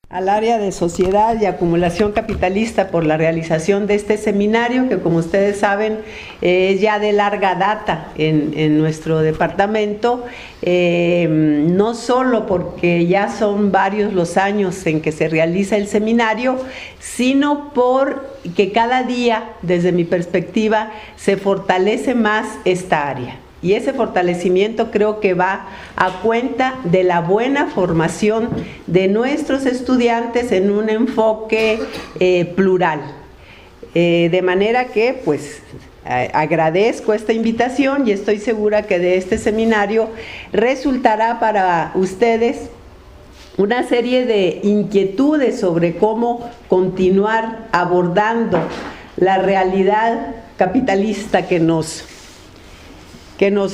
Al área de sociedad y acumulación capitalista por la realización de este seminario, que como ustedes saben es ya de larga data en nuestro departamento, no solo porque ya son varios los años en que se realiza el seminario, sino porque cada día, desde mi perspectiva, se fortalece más esta área. Y ese fortalecimiento creo que va a cuenta de la buena formación de nuestros estudiantes en un enfoque plural. De manera que, pues, agradezco esta invitación y estoy segura que de este seminario resultará para ustedes una serie de inquietudes sobre cómo continuar abordando la realidad capitalista que nos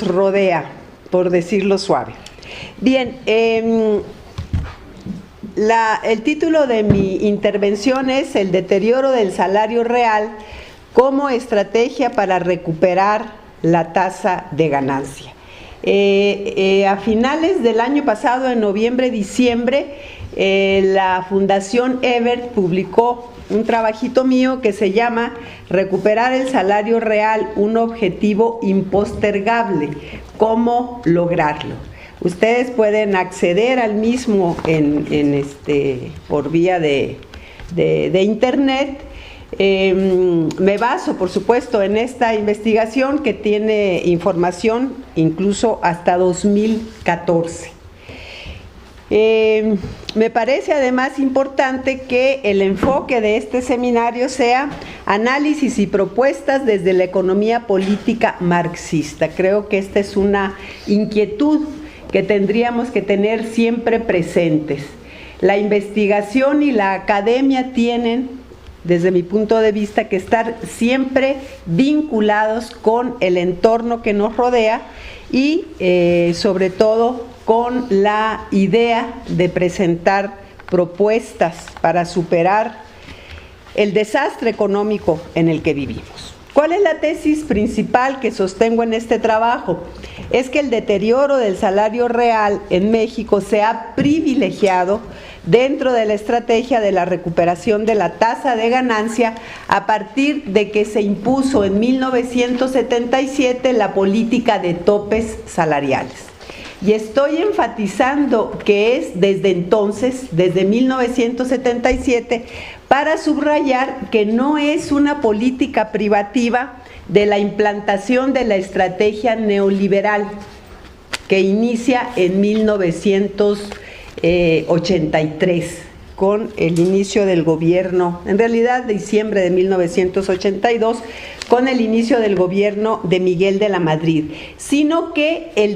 rodea, por decirlo suave. Bien, el título de mi intervención es El deterioro del salario real como estrategia para recuperar la tasa de ganancia. A finales del año pasado, en noviembre-diciembre, la Fundación Ebert publicó un trabajito mío que se llama Recuperar el salario real, un objetivo impostergable. ¿Cómo lograrlo? Ustedes pueden acceder al mismo por vía de internet. Me baso, por supuesto, en esta investigación que tiene información incluso hasta 2014. Me parece además importante que el enfoque de este seminario sea análisis y propuestas desde la economía política marxista. Creo que esta es una inquietud que tendríamos que tener siempre presentes. La investigación y la academia tienen, desde mi punto de vista, que estar siempre vinculados con el entorno que nos rodea y sobre todo con la idea de presentar propuestas para superar el desastre económico en el que vivimos. ¿Cuál es la tesis principal que sostengo en este trabajo? Es que el deterioro del salario real en México se ha privilegiado dentro de la estrategia de la recuperación de la tasa de ganancia a partir de que se impuso en 1977 la política de topes salariales. Y estoy enfatizando que es desde entonces, desde 1977, para subrayar que no es una política privativa de la implantación de la estrategia neoliberal que inicia en 1983 con el inicio del gobierno, en realidad diciembre de 1982, con el inicio del gobierno de Miguel de la Madrid, sino que el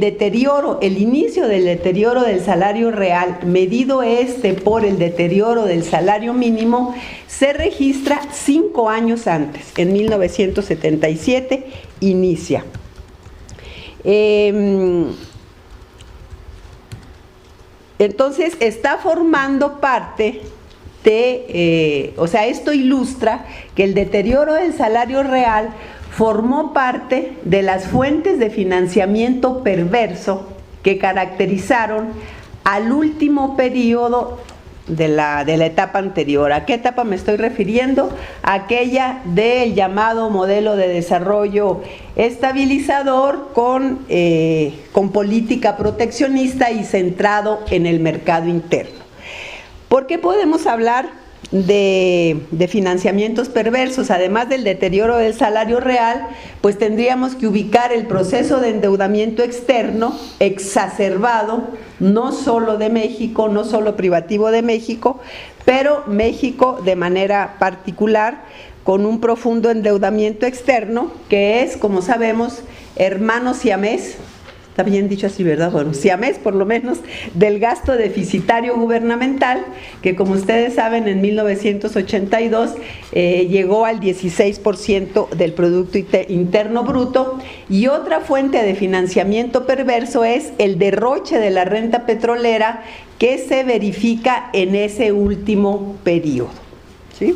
inicio del deterioro del salario real, medido por el deterioro del salario mínimo, se registra 5 años antes, en 1977 inicia. Entonces está formando parte esto ilustra que el deterioro del salario real formó parte de las fuentes de financiamiento perverso que caracterizaron al último periodo de la etapa anterior. ¿A qué etapa me estoy refiriendo? Aquella del llamado modelo de desarrollo estabilizador con política proteccionista y centrado en el mercado interno. ¿Por qué podemos hablar de financiamientos perversos? Además del deterioro del salario real, pues tendríamos que ubicar el proceso de endeudamiento externo exacerbado, no solo de México, no solo privativo de México, pero México de manera particular, con un profundo endeudamiento externo, que es, como sabemos, hermano siamés. Está bien dicho así, ¿verdad? Bueno, siamés por lo menos del gasto deficitario gubernamental, que como ustedes saben en 1982 llegó al 16% del Producto Interno Bruto, y otra fuente de financiamiento perverso es el derroche de la renta petrolera que se verifica en ese último periodo, ¿sí?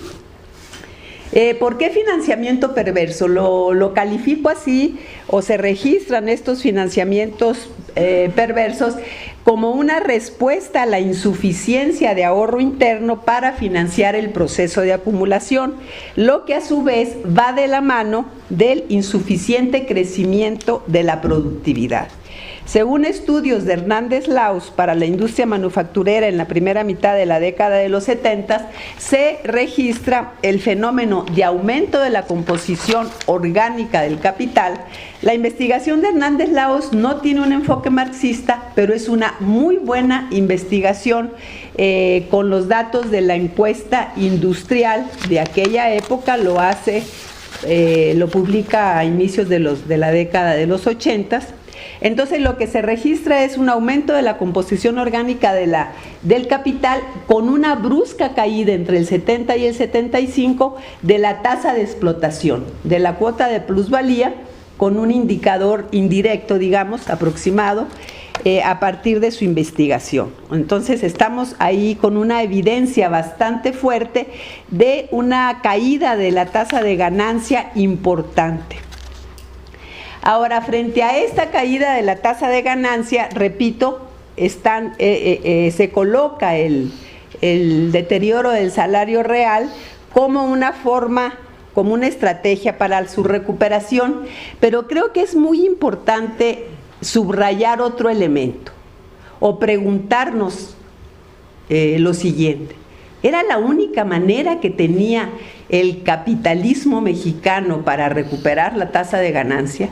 ¿Por qué financiamiento perverso? Lo califico así, o se registran estos financiamientos perversos como una respuesta a la insuficiencia de ahorro interno para financiar el proceso de acumulación, lo que a su vez va de la mano del insuficiente crecimiento de la productividad. Según estudios de Hernández Laus para la industria manufacturera en la primera mitad de la década de los 70, se registra el fenómeno de aumento de la composición orgánica del capital. La investigación de Hernández Laus no tiene un enfoque marxista, pero es una muy buena investigación con los datos de la encuesta industrial de aquella época. Lo publica a inicios de la década de los 80. Entonces lo que se registra es un aumento de la composición orgánica del capital con una brusca caída entre el 70 y el 75 de la tasa de explotación, de la cuota de plusvalía, con un indicador indirecto, digamos, aproximado, a partir de su investigación. Entonces estamos ahí con una evidencia bastante fuerte de una caída de la tasa de ganancia importante. Ahora, frente a esta caída de la tasa de ganancia, repito, se coloca el deterioro del salario real como una forma, como una estrategia para su recuperación, pero creo que es muy importante subrayar otro elemento o preguntarnos lo siguiente: ¿era la única manera que tenía el capitalismo mexicano para recuperar la tasa de ganancia?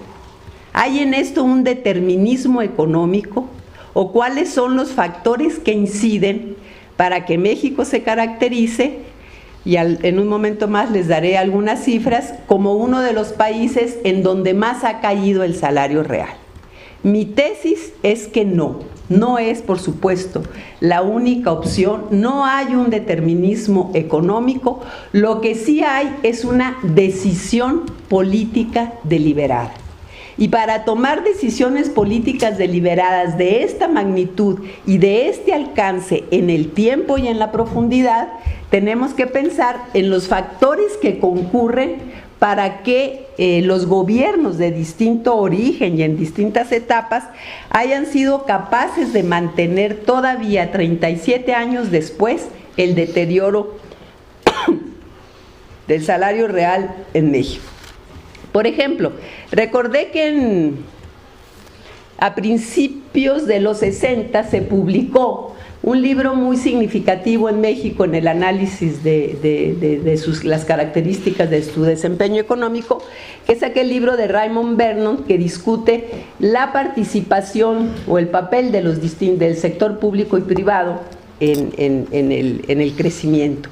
¿Hay en esto un determinismo económico? ¿O cuáles son los factores que inciden para que México se caracterice, y en un momento más les daré algunas cifras, como uno de los países en donde más ha caído el salario real? Mi tesis es que no es, por supuesto, la única opción. No hay un determinismo económico. Lo que sí hay es una decisión política deliberada. Y para tomar decisiones políticas deliberadas de esta magnitud y de este alcance en el tiempo y en la profundidad, tenemos que pensar en los factores que concurren para que los gobiernos de distinto origen y en distintas etapas hayan sido capaces de mantener todavía 37 años después el deterioro del salario real en México. Por ejemplo, recordé que a principios de los 60 se publicó un libro muy significativo en México en el análisis de las características de su desempeño económico, que es aquel libro de Raymond Vernon, que discute la participación o el papel del sector público y privado en el crecimiento.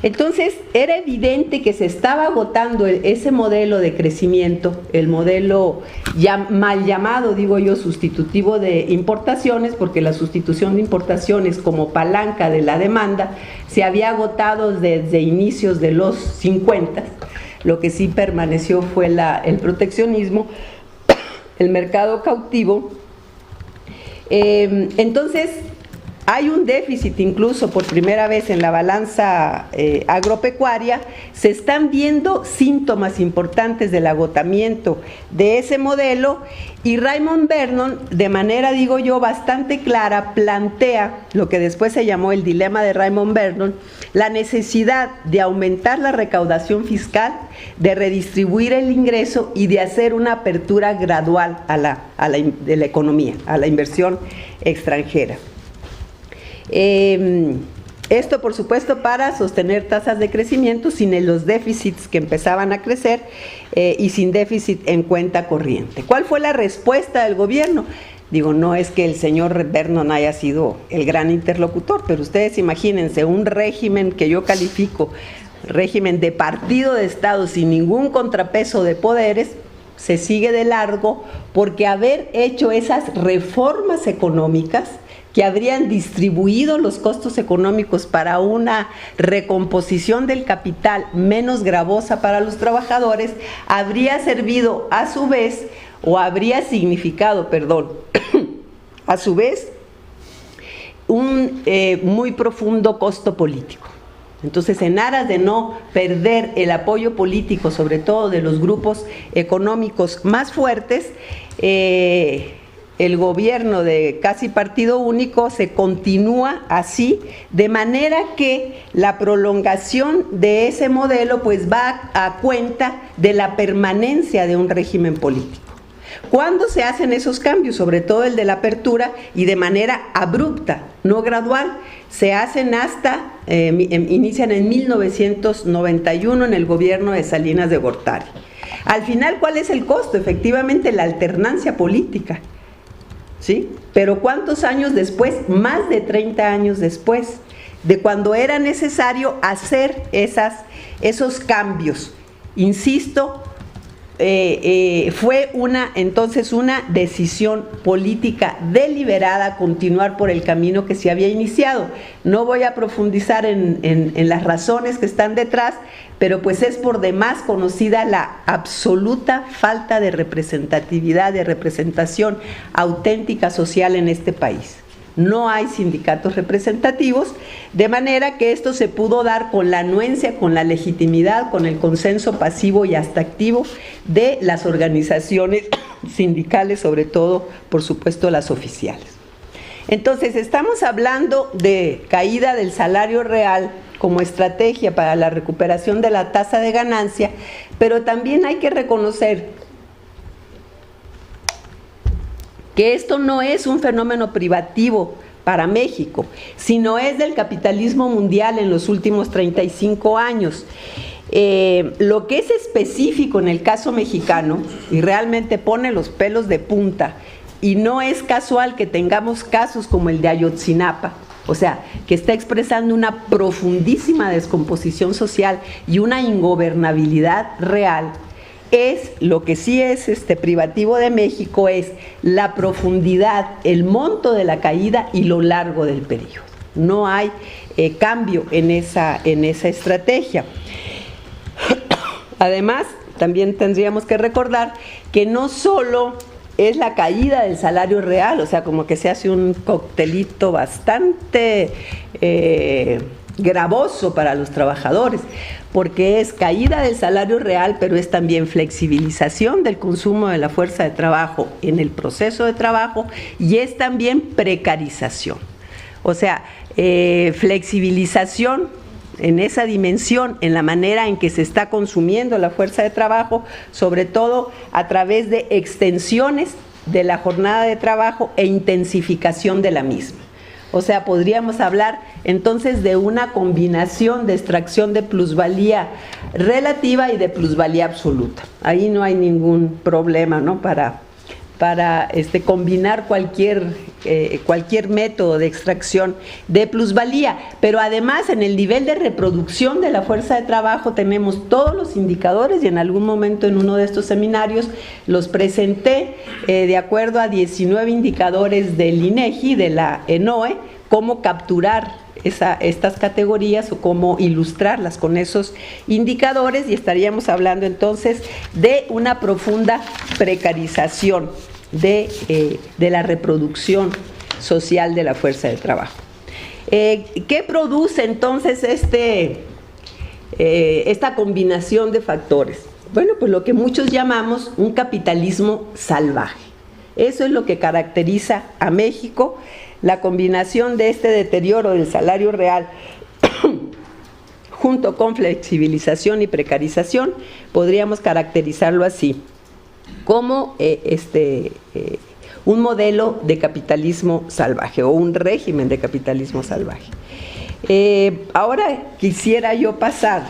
Entonces era evidente que se estaba agotando ese modelo de crecimiento, el modelo mal llamado, digo yo, sustitutivo de importaciones, porque la sustitución de importaciones como palanca de la demanda se había agotado desde inicios de los 50. Lo que sí permaneció fue el proteccionismo, el mercado cautivo. Entonces hay un déficit incluso por primera vez en la balanza agropecuaria. Se están viendo síntomas importantes del agotamiento de ese modelo, y Raymond Vernon, de manera, digo yo, bastante clara, plantea lo que después se llamó el dilema de Raymond Vernon: la necesidad de aumentar la recaudación fiscal, de redistribuir el ingreso y de hacer una apertura gradual de la economía, a la inversión extranjera. Esto, por supuesto, para sostener tasas de crecimiento sin los déficits que empezaban a crecer y sin déficit en cuenta corriente. ¿Cuál fue la respuesta del gobierno? Digo, no es que el señor Vernon haya sido el gran interlocutor, pero ustedes imagínense un régimen que yo califico régimen de partido de Estado sin ningún contrapeso de poderes, se sigue de largo, porque haber hecho esas reformas económicas que habrían distribuido los costos económicos para una recomposición del capital menos gravosa para los trabajadores, habría servido a su vez, o habría significado, a su vez, un muy profundo costo político. Entonces, en aras de no perder el apoyo político, sobre todo de los grupos económicos más fuertes, el gobierno de casi partido único se continúa así, de manera que la prolongación de ese modelo pues va a cuenta de la permanencia de un régimen político. ¿Cuándo se hacen esos cambios? Sobre todo el de la apertura, y de manera abrupta, no gradual. Se hacen inician en 1991 en el gobierno de Salinas de Gortari. Al final, ¿cuál es el costo? Efectivamente, la alternancia política, ¿sí? Pero ¿cuántos años después? Más de 30 años después de cuando era necesario hacer esos cambios. Insisto, fue entonces una decisión política deliberada continuar por el camino que se había iniciado. No voy a profundizar en las razones que están detrás, pero pues es por demás conocida la absoluta falta de representatividad, de representación auténtica social en este país. No hay sindicatos representativos, de manera que esto se pudo dar con la anuencia, con la legitimidad, con el consenso pasivo y hasta activo de las organizaciones sindicales, sobre todo, por supuesto, las oficiales. Entonces, estamos hablando de caída del salario real como estrategia para la recuperación de la tasa de ganancia, pero también hay que reconocer que esto no es un fenómeno privativo para México, sino es del capitalismo mundial en los últimos 35 años. Lo que es específico en el caso mexicano, y realmente pone los pelos de punta, y no es casual que tengamos casos como el de Ayotzinapa, o sea, que está expresando una profundísima descomposición social y una ingobernabilidad real, es lo que sí es privativo de México, es la profundidad, el monto de la caída y lo largo del periodo. No hay cambio en esa estrategia. Además, también tendríamos que recordar que no solo es la caída del salario real, o sea, como que se hace un coctelito bastante gravoso para los trabajadores, porque es caída del salario real, pero es también flexibilización del consumo de la fuerza de trabajo en el proceso de trabajo, y es también precarización. O sea, flexibilización en esa dimensión, en la manera en que se está consumiendo la fuerza de trabajo, sobre todo a través de extensiones de la jornada de trabajo e intensificación de la misma. O sea, podríamos hablar entonces de una combinación de extracción de plusvalía relativa y de plusvalía absoluta. Ahí no hay ningún problema, ¿no?, para combinar cualquier método de extracción de plusvalía. Pero además, en el nivel de reproducción de la fuerza de trabajo tenemos todos los indicadores, y en algún momento en uno de estos seminarios los presenté de acuerdo a 19 indicadores del INEGI, de la ENOE, cómo capturar estas categorías o cómo ilustrarlas con esos indicadores, y estaríamos hablando entonces de una profunda precarización de la reproducción social de la fuerza de trabajo. ¿Qué produce entonces esta combinación de factores? Bueno, pues lo que muchos llamamos un capitalismo salvaje. Eso es lo que caracteriza a México, la combinación de este deterioro del salario real junto con flexibilización y precarización. Podríamos caracterizarlo así, como un modelo de capitalismo salvaje o un régimen de capitalismo salvaje. Ahora quisiera yo pasar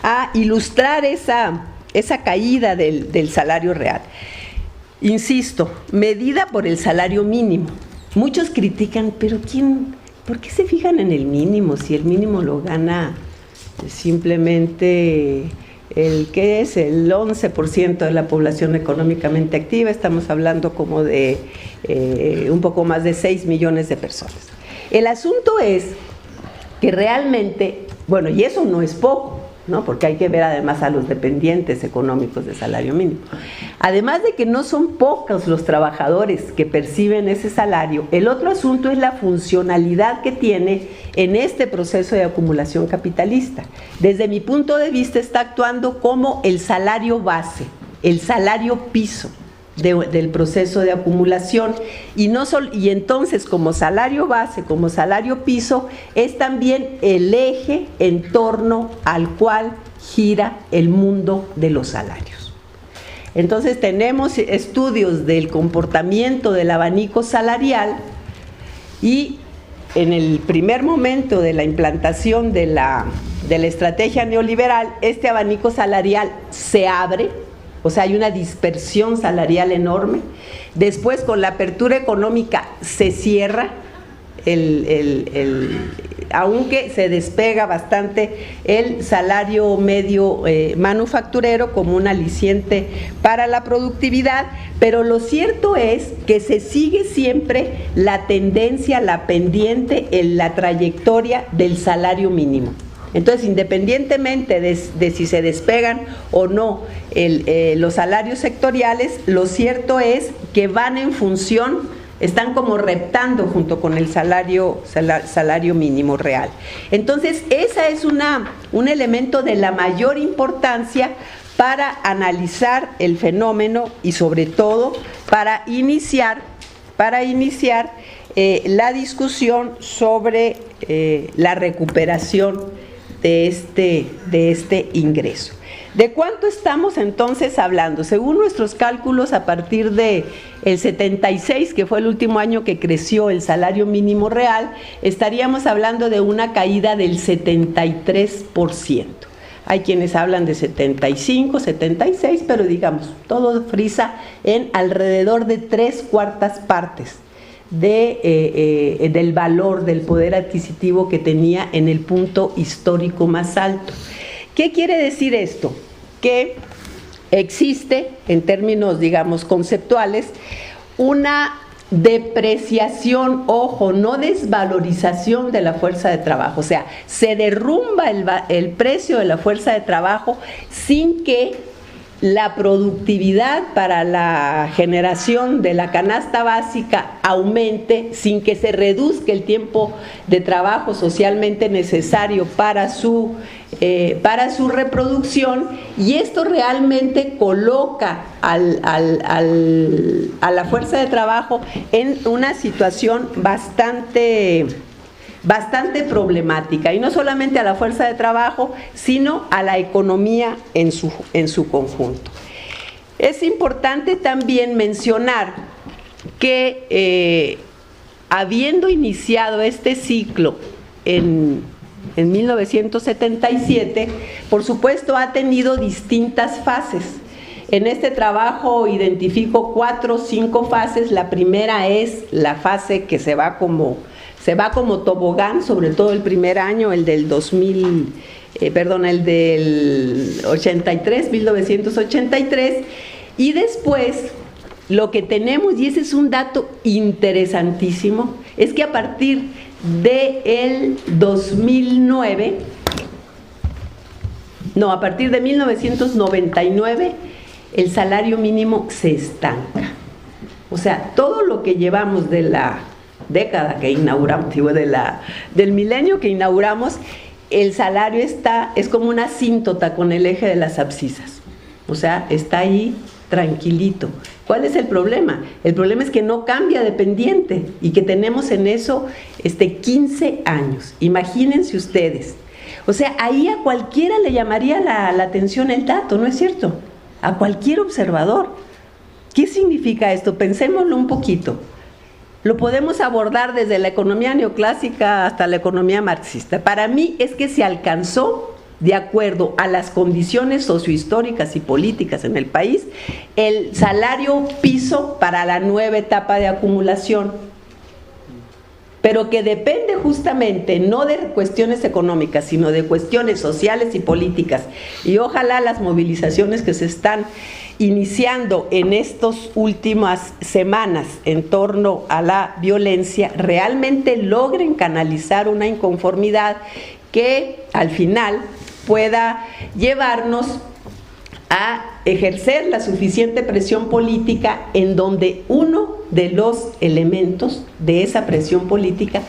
a ilustrar esa caída del salario real. Insisto, medida por el salario mínimo. Muchos critican, pero ¿por qué se fijan en el mínimo si el mínimo lo gana simplemente el 11% de la población económicamente activa? Estamos hablando como de un poco más de 6 millones de personas. El asunto es que realmente, bueno, y eso no es poco, ¿no? Porque hay que ver además a los dependientes económicos de salario mínimo. Además de que no son pocos los trabajadores que perciben ese salario, el otro asunto es la funcionalidad que tiene en este proceso de acumulación capitalista. Desde mi punto de vista está actuando como el salario base, el salario piso del proceso de acumulación, y entonces como salario base, como salario piso, es también el eje en torno al cual gira el mundo de los salarios. Entonces tenemos estudios del comportamiento del abanico salarial, y en el primer momento de la implantación de la estrategia neoliberal, este abanico salarial se abre. O sea, hay una dispersión salarial enorme. Después, con la apertura económica, se cierra, aunque se despega bastante el salario medio manufacturero como un aliciente para la productividad, pero lo cierto es que se sigue siempre la tendencia, la pendiente en la trayectoria del salario mínimo. Entonces, independientemente de si se despegan o no los salarios sectoriales, lo cierto es que van en función, están como reptando junto con el salario mínimo real. Entonces, esa es un elemento de la mayor importancia para analizar el fenómeno y sobre todo para iniciar la discusión sobre la recuperación de este ingreso. ¿De cuánto estamos entonces hablando? Según nuestros cálculos, a partir del 76, que fue el último año que creció el salario mínimo real, estaríamos hablando de una caída del 73%. Hay quienes hablan de 75, 76, pero digamos, todo frisa en alrededor de 3/4 partes del valor, del poder adquisitivo que tenía en el punto histórico más alto. ¿Qué quiere decir esto? Que existe, en términos, digamos, conceptuales, una depreciación, ojo, no desvalorización de la fuerza de trabajo. O sea, se derrumba el precio de la fuerza de trabajo sin que la productividad para la generación de la canasta básica aumente, sin que se reduzca el tiempo de trabajo socialmente necesario para su reproducción, y esto realmente coloca a la fuerza de trabajo en una situación bastante problemática, y no solamente a la fuerza de trabajo, sino a la economía en su conjunto. Es importante también mencionar que habiendo iniciado este ciclo en 1977, por supuesto ha tenido distintas fases. En este trabajo identifico 4 o 5 fases. La primera es la fase que se va como tobogán, sobre todo el primer año, el del 1983, y después lo que tenemos, y ese es un dato interesantísimo, es que a partir de 1999, el salario mínimo se estanca. O sea, todo lo que llevamos de la década que inauguramos, del milenio que inauguramos, el salario es como una asíntota con el eje de las abscisas. O sea, está ahí tranquilito. ¿Cuál es el problema? El problema es que no cambia de pendiente y que tenemos en eso 15 años. Imagínense ustedes. O sea, ahí a cualquiera le llamaría la atención el dato, ¿no es cierto? A cualquier observador. ¿Qué significa esto? Pensémoslo un poquito. Lo podemos abordar desde la economía neoclásica hasta la economía marxista. Para mí es que se alcanzó, de acuerdo a las condiciones sociohistóricas y políticas en el país, el salario piso para la nueva etapa de acumulación, pero que depende justamente no de cuestiones económicas, sino de cuestiones sociales y políticas. Y ojalá las movilizaciones que se están iniciando en estas últimas semanas en torno a la violencia realmente logren canalizar una inconformidad que al final pueda llevarnos a ejercer la suficiente presión política, en donde uno de los elementos de esa presión política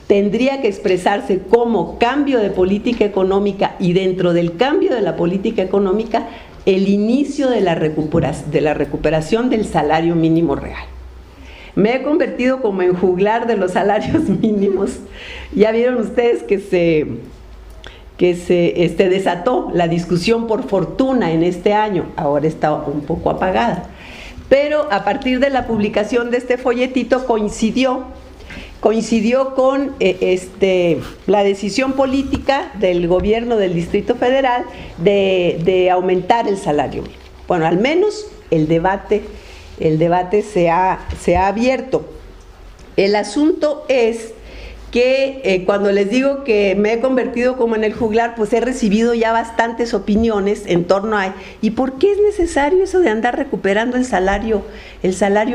tendría que expresarse como cambio de política económica, y dentro del cambio de la política económica, el inicio de la recuperación del salario mínimo real. Me he convertido como en juglar de los salarios mínimos. Ya vieron ustedes que se desató la discusión por fortuna en este año, ahora está un poco apagada, pero a partir de la publicación de este folletito coincidió con la decisión política del gobierno del Distrito Federal de aumentar el salario mínimo. Bueno, al menos el debate se ha abierto. El asunto es que cuando les digo que me he convertido como en el juglar, pues he recibido ya bastantes opiniones en torno a ¿y por qué es necesario eso de andar recuperando el salario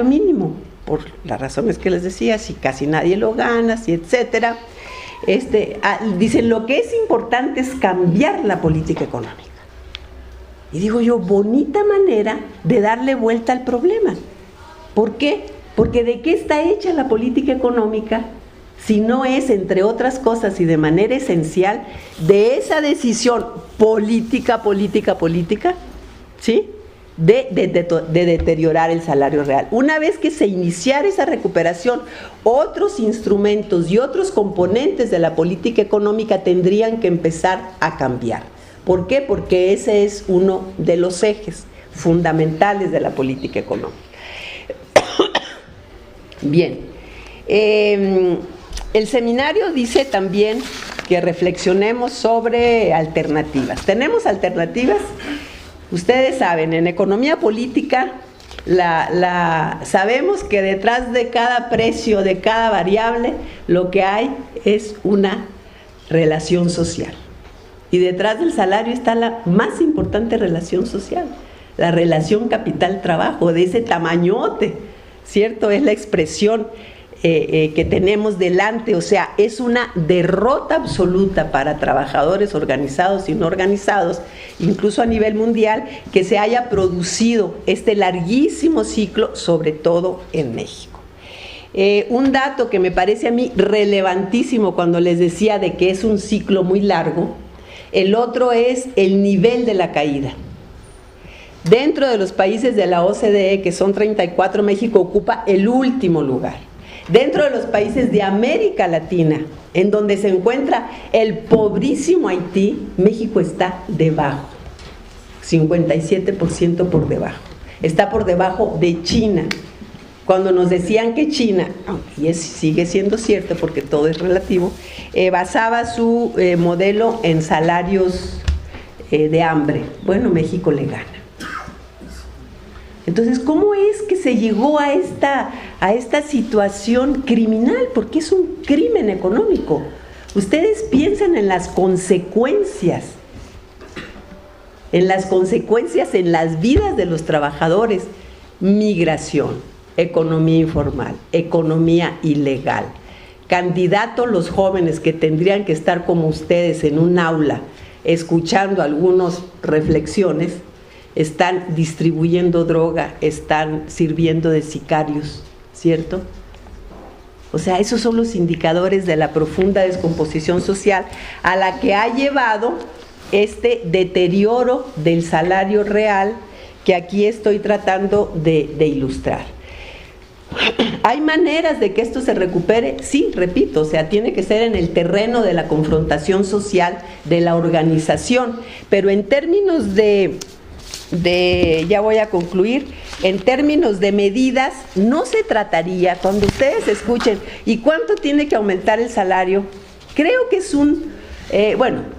mínimo? Por las razones que les decía, si casi nadie lo gana, si etcétera. Dicen, lo que es importante es cambiar la política económica. Y digo yo, bonita manera de darle vuelta al problema. ¿Por qué? Porque ¿de qué está hecha la política económica? Si no es, entre otras cosas y de manera esencial, de esa decisión política, ¿sí?, de deteriorar el salario real. Una vez que se iniciara esa recuperación, otros instrumentos y otros componentes de la política económica tendrían que empezar a cambiar. ¿Por qué? Porque ese es uno de los ejes fundamentales de la política económica. Bien, el seminario dice también que reflexionemos sobre alternativas. ¿Tenemos alternativas? Ustedes saben, en economía política sabemos que detrás de cada precio, de cada variable, lo que hay es una relación social. Y detrás del salario está la más importante relación social, la relación capital-trabajo, de ese tamañote, ¿cierto? Es la expresión que tenemos delante, o sea, es una derrota absoluta para trabajadores organizados y no organizados, incluso a nivel mundial, que se haya producido este larguísimo ciclo, sobre todo en México. Un dato que me parece a mí relevantísimo cuando les decía de que es un ciclo muy largo, el otro es el nivel de la caída. Dentro de los países de la OCDE, que son 34, México ocupa el último lugar. Dentro de los países de América Latina, en donde se encuentra el pobrísimo Haití, México está debajo, 57% por debajo. Está por debajo de China. Cuando nos decían que China, y sigue siendo cierto porque todo es relativo, basaba su modelo en salarios de hambre. Bueno, México le gana. Entonces, ¿cómo es que se llegó a esta situación criminal? Porque es un crimen económico. Ustedes piensan en las consecuencias, en las vidas de los trabajadores: migración, economía informal, economía ilegal. Candidatos los jóvenes que tendrían que estar como ustedes en un aula escuchando algunas reflexiones, están distribuyendo droga, están sirviendo de sicarios, ¿cierto? O sea, esos son los indicadores de la profunda descomposición social a la que ha llevado este deterioro del salario real que aquí estoy tratando de ilustrar. ¿Hay maneras de que esto se recupere? Sí, repito, o sea, tiene que ser en el terreno de la confrontación social, de la organización, pero en términos ya voy a concluir, en términos de medidas, no se trataría, cuando ustedes escuchen, ¿y cuánto tiene que aumentar el salario? Creo que es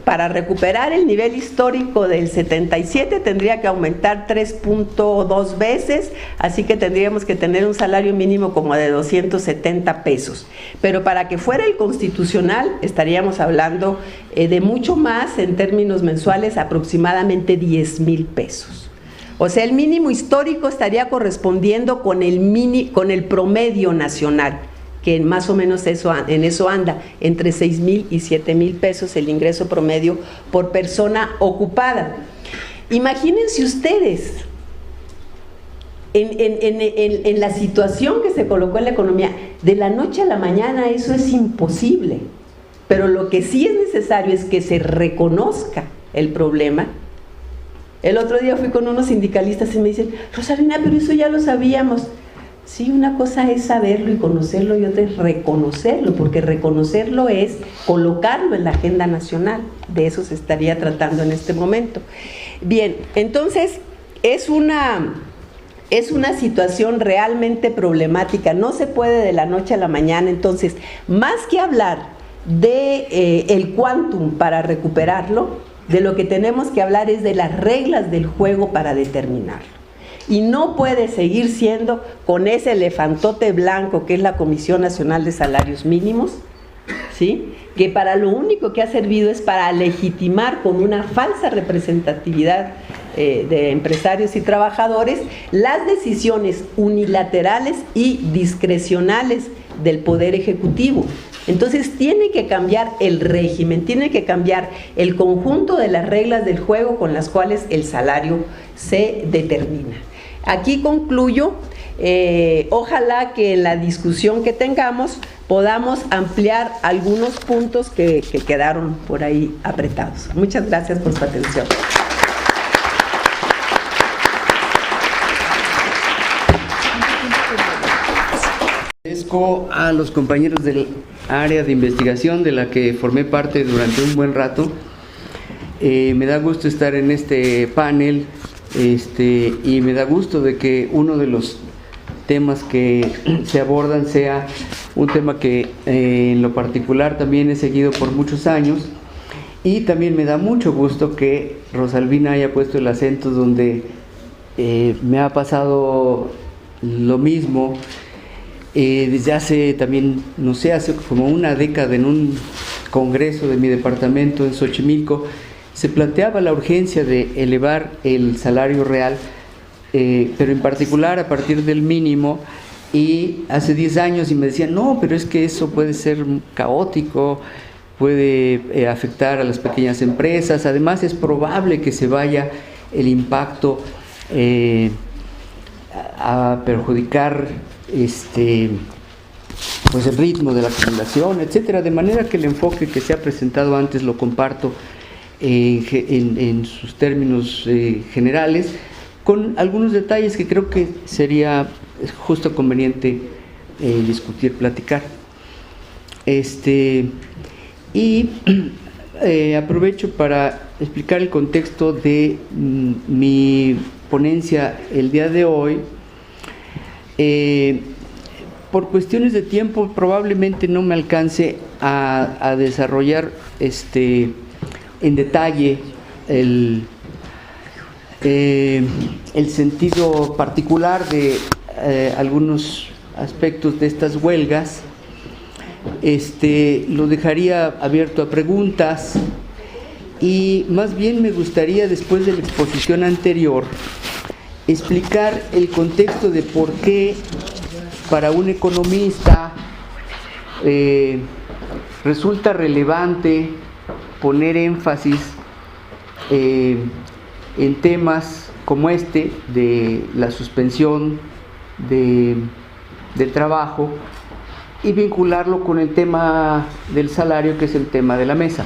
para recuperar el nivel histórico del 77 tendría que aumentar 3.2 veces, así que tendríamos que tener un salario mínimo como de 270 pesos. Pero para que fuera el constitucional estaríamos hablando de mucho más, en términos mensuales, aproximadamente 10,000 pesos. O sea, el mínimo histórico estaría correspondiendo con el promedio nacional, que más o menos en eso anda, entre 6,000 y 7,000 pesos el ingreso promedio por persona ocupada. Imagínense ustedes, en la situación que se colocó en la economía, de la noche a la mañana eso es imposible, pero lo que sí es necesario es que se reconozca el problema. El otro día fui con unos sindicalistas y me dicen, Rosalina, pero eso ya lo sabíamos. Sí, una cosa es saberlo y conocerlo y otra es reconocerlo, porque reconocerlo es colocarlo en la agenda nacional. De eso se estaría tratando en este momento. Bien, entonces es una situación realmente problemática, no se puede de la noche a la mañana. Entonces, más que hablar de el quantum para recuperarlo, de lo que tenemos que hablar es de las reglas del juego para determinarlo. Y no puede seguir siendo con ese elefantote blanco que es la Comisión Nacional de Salarios Mínimos, ¿sí?, que para lo único que ha servido es para legitimar con una falsa representatividad de empresarios y trabajadores las decisiones unilaterales y discrecionales del Poder Ejecutivo. Entonces tiene que cambiar el régimen, tiene que cambiar el conjunto de las reglas del juego con las cuales el salario se determina. Aquí concluyo. Ojalá que en la discusión que tengamos podamos ampliar algunos puntos que quedaron por ahí apretados. Muchas gracias por su atención. Agradezco a los compañeros del área de investigación de la que formé parte durante un buen rato. Me da gusto estar en este panel y me da gusto de que uno de los temas que se abordan sea un tema que en lo particular también he seguido por muchos años, y también me da mucho gusto que Rosalvina haya puesto el acento donde me ha pasado lo mismo. Desde hace también, no sé, hace como una década, en un congreso de mi departamento en Xochimilco, se planteaba la urgencia de elevar el salario real, pero en particular a partir del mínimo, y hace 10 años y me decían, no, pero es que eso puede ser caótico, puede afectar a las pequeñas empresas, además es probable que se vaya el impacto a perjudicar pues el ritmo de la acumulación, etcétera, de manera que el enfoque que se ha presentado antes lo comparto en sus términos generales, con algunos detalles que creo que sería justo conveniente discutir, platicar. Y aprovecho para explicar el contexto de mi ponencia el día de hoy. Por cuestiones de tiempo probablemente no me alcance a desarrollar en detalle el sentido particular de algunos aspectos de estas huelgas. Lo dejaría abierto a preguntas, y más bien me gustaría, después de la exposición anterior, explicar el contexto de por qué para un economista resulta relevante poner énfasis en temas como de la suspensión del trabajo, y vincularlo con el tema del salario, que es el tema de la mesa.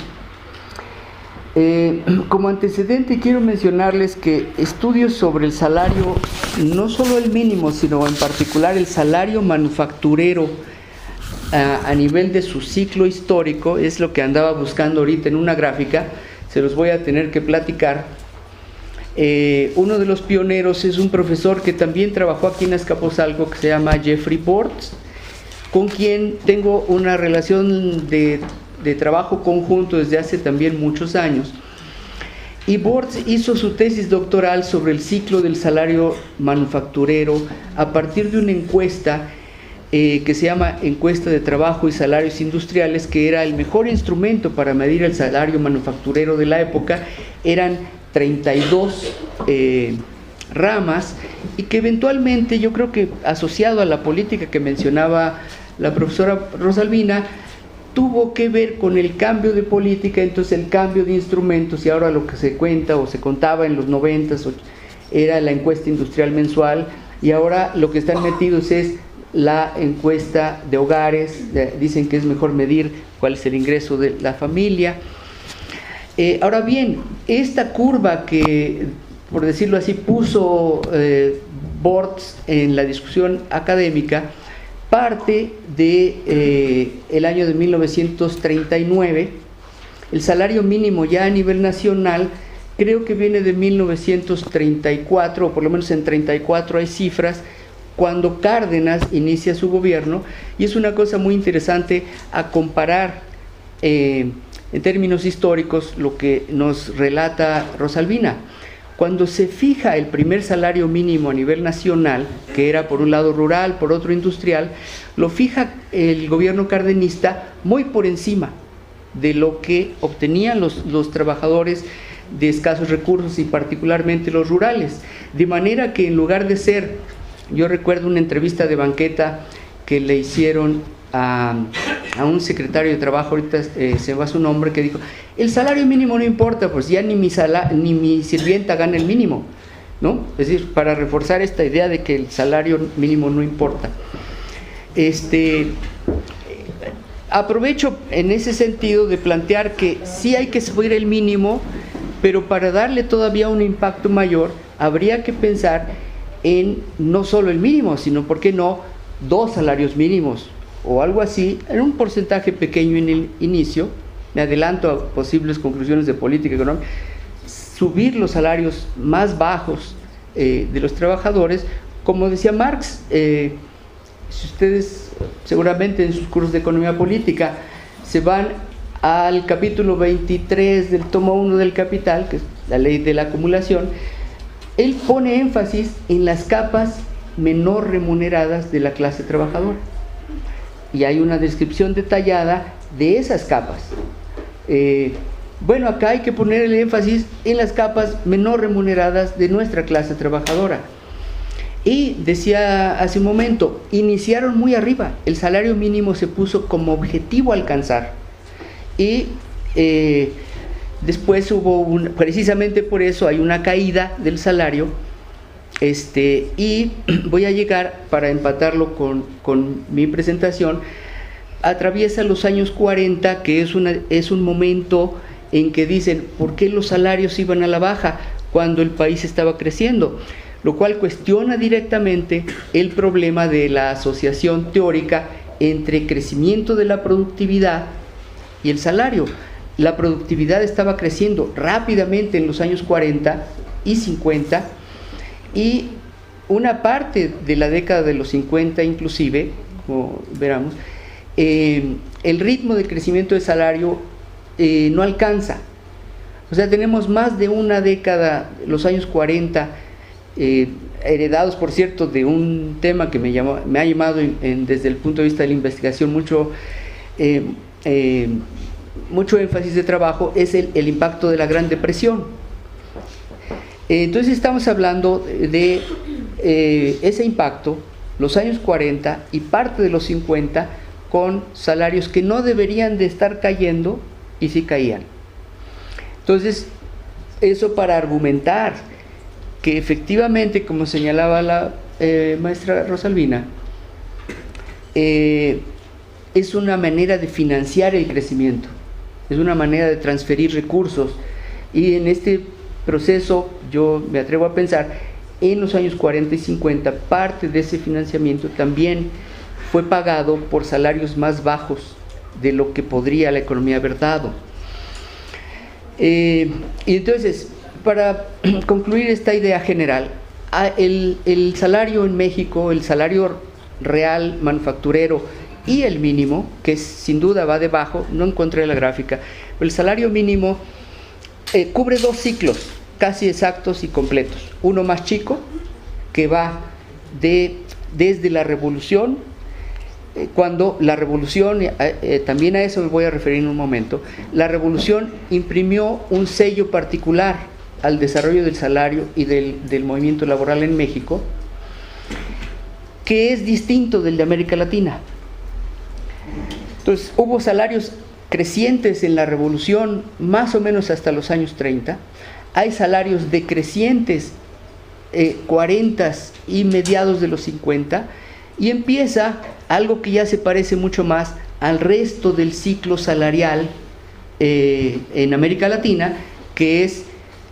Como antecedente quiero mencionarles que estudios sobre el salario, no solo el mínimo, sino en particular el salario manufacturero a nivel de su ciclo histórico, es lo que andaba buscando ahorita en una gráfica, se los voy a tener que platicar. Uno de los pioneros es un profesor que también trabajó aquí en Azcapotzalco, que se llama Jeffrey Bortz, con quien tengo una relación de trabajo conjunto desde hace también muchos años. Y Bortz hizo su tesis doctoral sobre el ciclo del salario manufacturero a partir de una encuesta que se llama Encuesta de Trabajo y Salarios Industriales, que era el mejor instrumento para medir el salario manufacturero de la época. Eran 32 ramas, y que eventualmente, yo creo que asociado a la política que mencionaba la profesora Rosalvina, tuvo que ver con el cambio de política, entonces el cambio de instrumentos, y ahora lo que se cuenta o se contaba en los 90s era la encuesta industrial mensual, y ahora lo que están metidos es la encuesta de hogares. Dicen que es mejor medir cuál es el ingreso de la familia. Ahora bien, esta curva que, por decirlo así, puso Bortz en la discusión académica, parte de el año de 1939. El salario mínimo ya a nivel nacional creo que viene de 1934, o por lo menos en 34 hay cifras, cuando Cárdenas inicia su gobierno, y es una cosa muy interesante a comparar en términos históricos lo que nos relata Rosalvina. Cuando se fija el primer salario mínimo a nivel nacional, que era por un lado rural, por otro industrial, lo fija el gobierno cardenista muy por encima de lo que obtenían los trabajadores de escasos recursos, y particularmente los rurales. De manera que en lugar de ser, yo recuerdo una entrevista de banqueta que le hicieron a un secretario de trabajo, ahorita se va su nombre, que dijo: el salario mínimo no importa, pues ya ni mi sirvienta gana el mínimo, ¿no? Es decir, para reforzar esta idea de que el salario mínimo no importa. Aprovecho en ese sentido de plantear que sí hay que subir el mínimo, pero para darle todavía un impacto mayor, habría que pensar en no solo el mínimo, sino, ¿por qué no?, 2 salarios mínimos o algo así, en un porcentaje pequeño en el inicio. Me adelanto a posibles conclusiones de política económica. Subir los salarios más bajos de los trabajadores, como decía Marx. Si ustedes seguramente en sus cursos de economía política se van al capítulo 23 del tomo 1 del Capital, que es la ley de la acumulación, él pone énfasis en las capas menor remuneradas de la clase trabajadora, y hay una descripción detallada de esas capas. Bueno, acá hay que poner el énfasis en las capas menor remuneradas de nuestra clase trabajadora. Y decía hace un momento, iniciaron muy arriba, el salario mínimo se puso como objetivo a alcanzar, y después hubo precisamente por eso hay una caída del salario, y voy a llegar, para empatarlo con mi presentación, atraviesa los años 40, que es un momento en que dicen, ¿por qué los salarios iban a la baja cuando el país estaba creciendo? Lo cual cuestiona directamente el problema de la asociación teórica entre crecimiento de la productividad y el salario. La productividad estaba creciendo rápidamente en los años 40 y 50, y una parte de la década de los 50 inclusive, como veremos, el ritmo de crecimiento de salario no alcanza. O sea, tenemos más de una década, los años 40, heredados, por cierto, de un tema que me ha llamado desde el punto de vista de la investigación mucho énfasis de trabajo, es el impacto de la Gran Depresión. Entonces estamos hablando de ese impacto, los años 40 y parte de los 50, con salarios que no deberían de estar cayendo, y sí caían. Entonces, eso para argumentar que efectivamente, como señalaba la maestra Rosalvina, es una manera de financiar el crecimiento, es una manera de transferir recursos, y en este proceso yo me atrevo a pensar, en los años 40 y 50, parte de ese financiamiento también fue pagado por salarios más bajos de lo que podría la economía haber dado. Y entonces, para concluir esta idea general, el salario en México, el salario real manufacturero y el mínimo, que sin duda va debajo, no encontré la gráfica, el salario mínimo cubre 2 ciclos casi exactos y completos. Uno más chico, que va desde la revolución, cuando la revolución, también a eso me voy a referir en un momento, la revolución imprimió un sello particular al desarrollo del salario y del movimiento laboral en México, que es distinto del de América Latina. Entonces, hubo salarios crecientes en la revolución más o menos hasta los años 30, hay salarios decrecientes 40 y mediados de los 50, y empieza algo que ya se parece mucho más al resto del ciclo salarial en América Latina, que es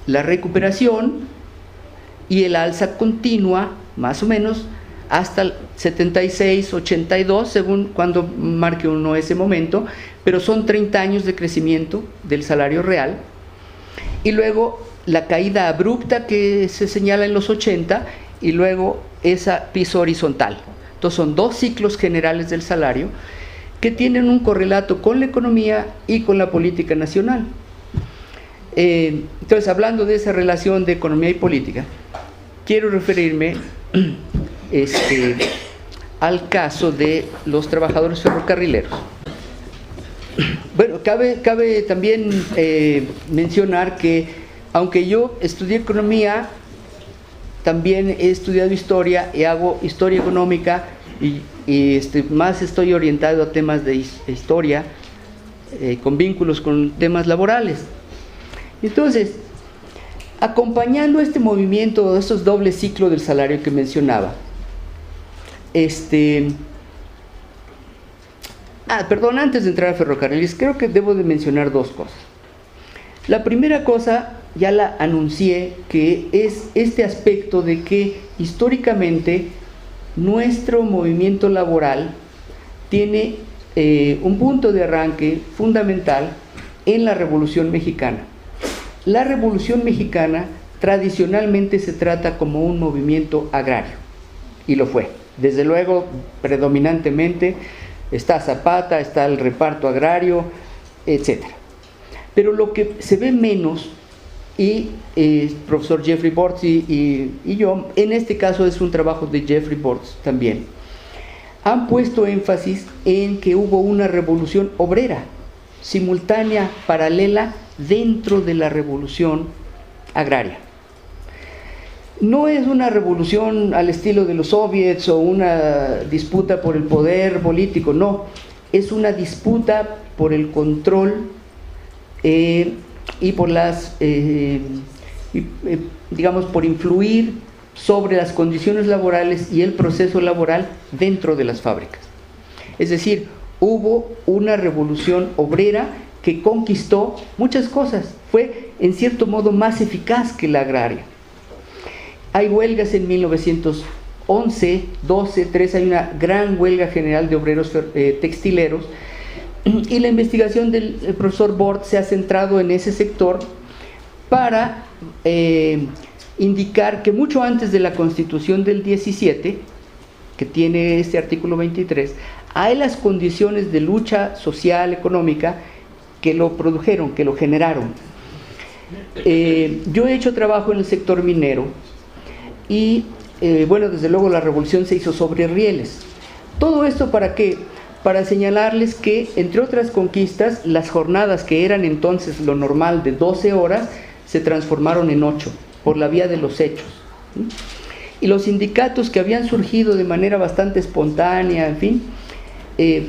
la recuperación y el alza continua, más o menos, hasta el 76, 82, según cuando marque uno ese momento, pero son 30 años de crecimiento del salario real, y luego la caída abrupta que se señala en los 80, y luego esa piso horizontal. Entonces son dos ciclos generales del salario que tienen un correlato con la economía y con la política nacional. Entonces, hablando de esa relación de economía y política, quiero referirme al caso de los trabajadores ferrocarrileros. Bueno, cabe también mencionar que, aunque yo estudié economía, también he estudiado historia y hago historia económica, y más estoy orientado a temas de historia con vínculos con temas laborales. Entonces, acompañando este movimiento, estos dobles ciclos del salario que mencionaba, antes de entrar a ferrocarriles, creo que debo de mencionar dos cosas. La primera cosa, ya la anuncié, que es este aspecto de que históricamente nuestro movimiento laboral tiene un punto de arranque fundamental en la Revolución Mexicana. La Revolución Mexicana tradicionalmente se trata como un movimiento agrario, y lo fue. Desde luego, predominantemente, está Zapata, está el reparto agrario, etc. Pero lo que se ve menos, y profesor Jeffrey Bortz y yo, en este caso es un trabajo de Jeffrey Bortz también, han puesto énfasis en que hubo una revolución obrera, simultánea, paralela, dentro de la revolución agraria. No es una revolución al estilo de los soviets o una disputa por el poder político, no, es una disputa por el control y por digamos, por influir sobre las condiciones laborales y el proceso laboral dentro de las fábricas. Es decir, hubo una revolución obrera que conquistó muchas cosas, fue en cierto modo más eficaz que la agraria. Hay huelgas en 1911, 12, 13, hay una gran huelga general de obreros textileros, y la investigación del profesor Bortz se ha centrado en ese sector para indicar que mucho antes de la Constitución del 17, que tiene este artículo 23, hay las condiciones de lucha social, económica, que lo produjeron, que lo generaron. Yo he hecho trabajo en el sector minero y, bueno, desde luego la revolución se hizo sobre rieles. ¿Todo esto para qué? Para señalarles que, entre otras conquistas, las jornadas que eran entonces lo normal de 12 horas, se transformaron en 8, por la vía de los hechos. Y los sindicatos que habían surgido de manera bastante espontánea, en fin,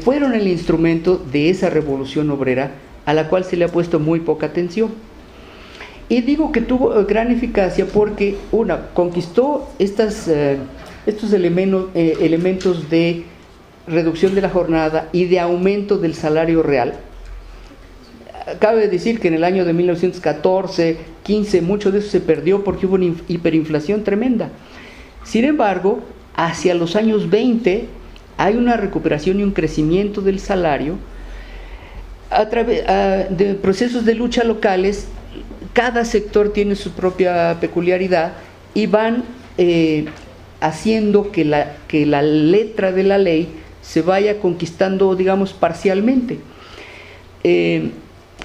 fueron el instrumento de esa revolución obrera, a la cual se le ha puesto muy poca atención. Y digo que tuvo gran eficacia porque, conquistó estos elementos de reducción de la jornada y de aumento del salario real. Cabe decir que en el año de 1914, 15, mucho de eso se perdió porque hubo una hiperinflación tremenda. Sin embargo, hacia los años 20 hay una recuperación y un crecimiento del salario a través de procesos de lucha locales. Cada sector tiene su propia peculiaridad y van haciendo que la letra de la ley se vaya conquistando, digamos, parcialmente.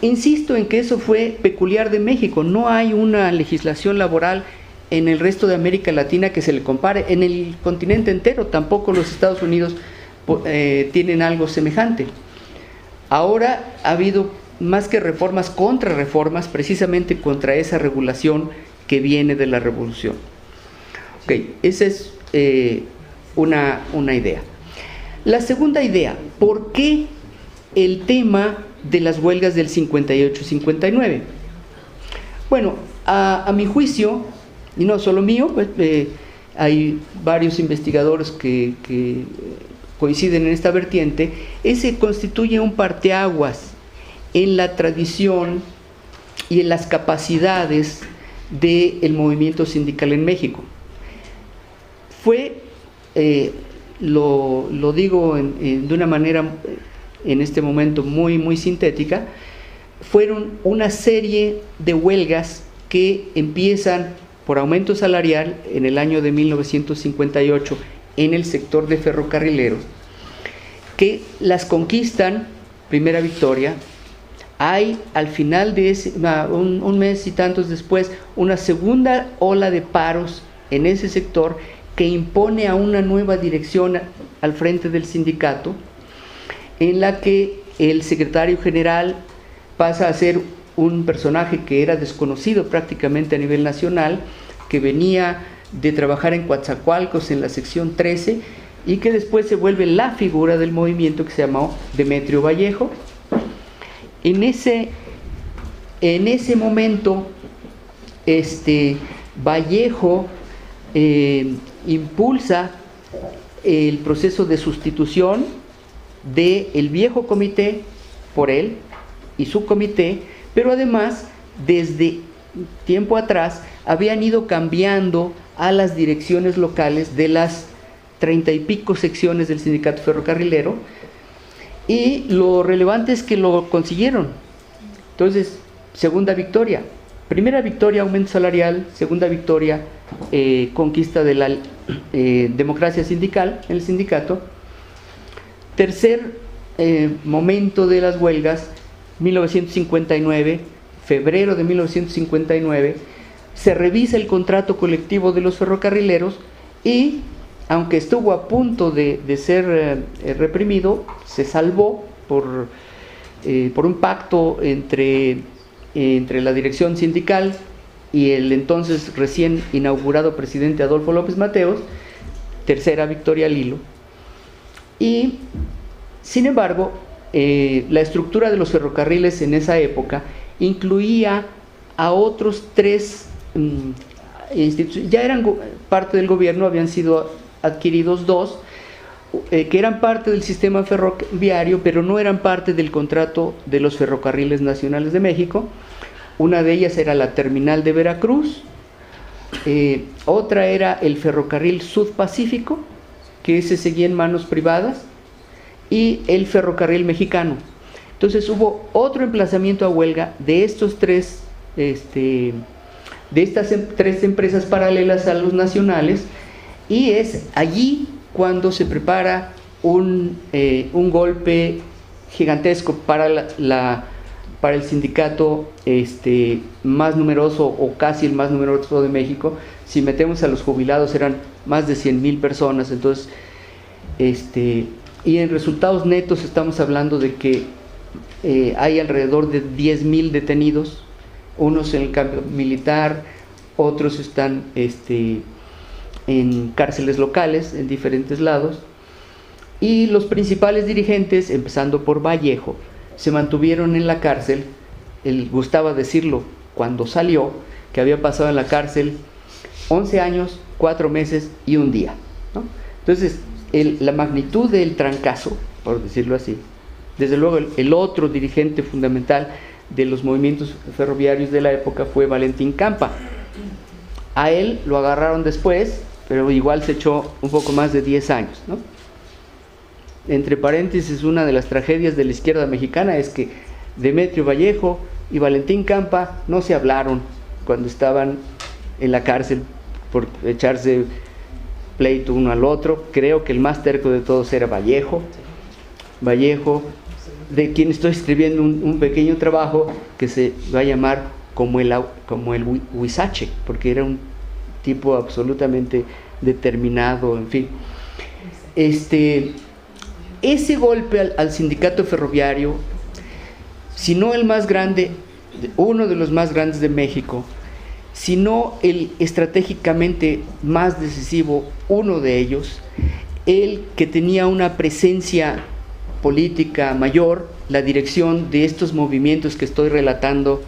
Insisto en que eso fue peculiar de México. No hay una legislación laboral en el resto de América Latina que se le compare. En el continente entero, tampoco los Estados Unidos tienen algo semejante. Ahora ha habido más que reformas, contrarreformas, precisamente contra esa regulación que viene de la revolución. Ok, esa es una idea. La segunda idea, ¿por qué el tema de las huelgas del 58-59. Bueno, a mi juicio, y no solo mío, pues, hay varios investigadores que coinciden en esta vertiente, ese constituye un parteaguas en la tradición y en las capacidades del movimiento sindical en México. Fue, lo digo de una manera en este momento muy sintética, fueron una serie de huelgas que empiezan por aumento salarial en el año de 1958 en el sector de ferrocarrileros, que las conquistan, primera victoria. Hay al final de un mes y tantos después, una segunda ola de paros en ese sector que impone a una nueva dirección al frente del sindicato, en la que el secretario general pasa a ser un personaje que era desconocido prácticamente a nivel nacional, que venía de trabajar en Coatzacoalcos en la sección 13 y que después se vuelve la figura del movimiento, que se llamó Demetrio Vallejo. En ese momento, Vallejo impulsa el proceso de sustitución del viejo comité por él y su comité, pero además desde tiempo atrás habían ido cambiando a las direcciones locales de las 30 y pico secciones del sindicato ferrocarrilero, y lo relevante es que lo consiguieron. Entonces, segunda victoria, primera victoria aumento salarial, segunda victoria conquista de la democracia sindical en el sindicato. Tercer momento de las huelgas, 1959, febrero de 1959, se revisa el contrato colectivo de los ferrocarrileros y, aunque estuvo a punto de ser reprimido, se salvó por un pacto entre la dirección sindical y el entonces recién inaugurado presidente Adolfo López Mateos. Tercera victoria al hilo. Y, sin embargo, la estructura de los ferrocarriles en esa época incluía a otros tres instituciones, ya eran parte del gobierno, habían sido adquiridos dos, que eran parte del sistema ferroviario, pero no eran parte del contrato de los ferrocarriles nacionales de México. Una de ellas era la terminal de Veracruz, otra era el ferrocarril Sud-Pacífico, que ese seguía en manos privadas, y el ferrocarril mexicano. Entonces hubo otro emplazamiento a huelga de estos tres, de estas tres empresas paralelas a los nacionales, y es allí cuando se prepara un golpe gigantesco para el sindicato más numeroso, o casi el más numeroso de México. Si metemos a los jubilados eran más de 100,000 personas. Entonces, y en resultados netos estamos hablando de que hay alrededor de 10,000 detenidos, unos en el campo militar, otros están en cárceles locales en diferentes lados, y los principales dirigentes, empezando por Vallejo, se mantuvieron en la cárcel. Él gustaba decirlo cuando salió, que había pasado en la cárcel 11 años, 4 meses y un día, ¿no? Entonces, la magnitud del trancazo, por decirlo así, desde luego el otro dirigente fundamental de los movimientos ferroviarios de la época fue Valentín Campa. A él lo agarraron después, pero igual se echó un poco más de 10 años, ¿no? Entre paréntesis, una de las tragedias de la izquierda mexicana es que Demetrio Vallejo y Valentín Campa no se hablaron cuando estaban en la cárcel por echarse pleito uno al otro. Creo que el más terco de todos era Vallejo, de quien estoy escribiendo un pequeño trabajo que se va a llamar como el Huizache, porque era un tipo absolutamente determinado, en fin. Ese golpe al sindicato ferroviario, si no el más grande, uno de los más grandes de México, sino el estratégicamente más decisivo, uno de ellos, el que tenía una presencia política mayor, la dirección de estos movimientos que estoy relatando.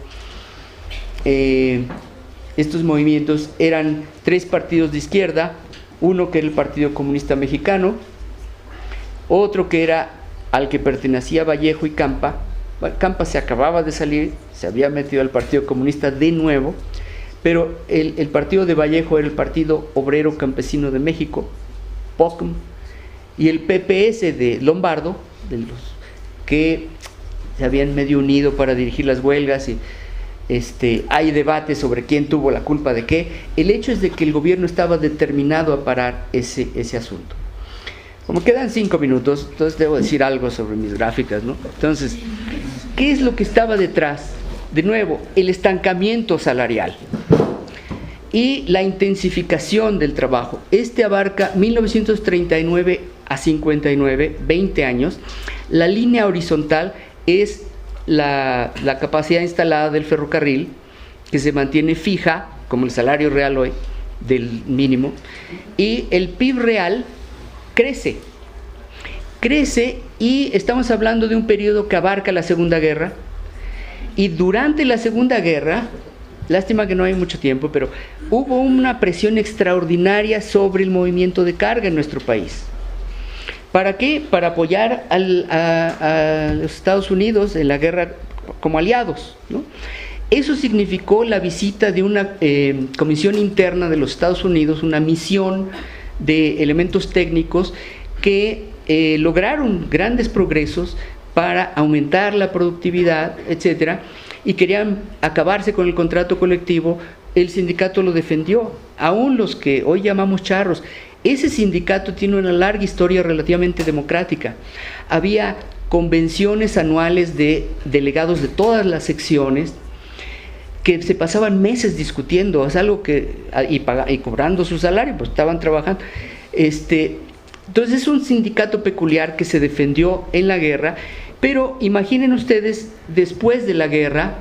Estos movimientos eran 3 partidos de izquierda, uno que era el Partido Comunista Mexicano, otro que era al que pertenecía Vallejo y Campa. Campa se acababa de salir, se había metido al Partido Comunista de nuevo, pero el partido de Vallejo era el Partido Obrero Campesino de México, POCM, y el PPS de Lombardo, de los que se habían medio unido para dirigir las huelgas, y hay debate sobre quién tuvo la culpa de qué. El hecho es de que el gobierno estaba determinado a parar ese asunto. Como quedan 5 minutos, entonces debo decir algo sobre mis gráficas, ¿no? Entonces, ¿qué es lo que estaba detrás? De nuevo, el estancamiento salarial y la intensificación del trabajo. Abarca 1939 a 59, 20 años. La línea horizontal es la capacidad instalada del ferrocarril, que se mantiene fija, como el salario real hoy, del mínimo, y el PIB real crece, y estamos hablando de un periodo que abarca la Segunda Guerra, y durante la Segunda Guerra, lástima que no hay mucho tiempo, pero hubo una presión extraordinaria sobre el movimiento de carga en nuestro país. ¿Para qué? Para apoyar a los Estados Unidos en la guerra como aliados, ¿no? Eso significó la visita de una comisión interna de los Estados Unidos, una misión de elementos técnicos que lograron grandes progresos para aumentar la productividad, etcétera, y querían acabarse con el contrato colectivo. El sindicato lo defendió, aún los que hoy llamamos charros. Ese sindicato tiene una larga historia relativamente democrática. Había convenciones anuales de delegados de todas las secciones que se pasaban meses discutiendo, es algo que, y cobrando su salario, pues estaban trabajando. Entonces es un sindicato peculiar que se defendió en la guerra, pero imaginen ustedes, después de la guerra,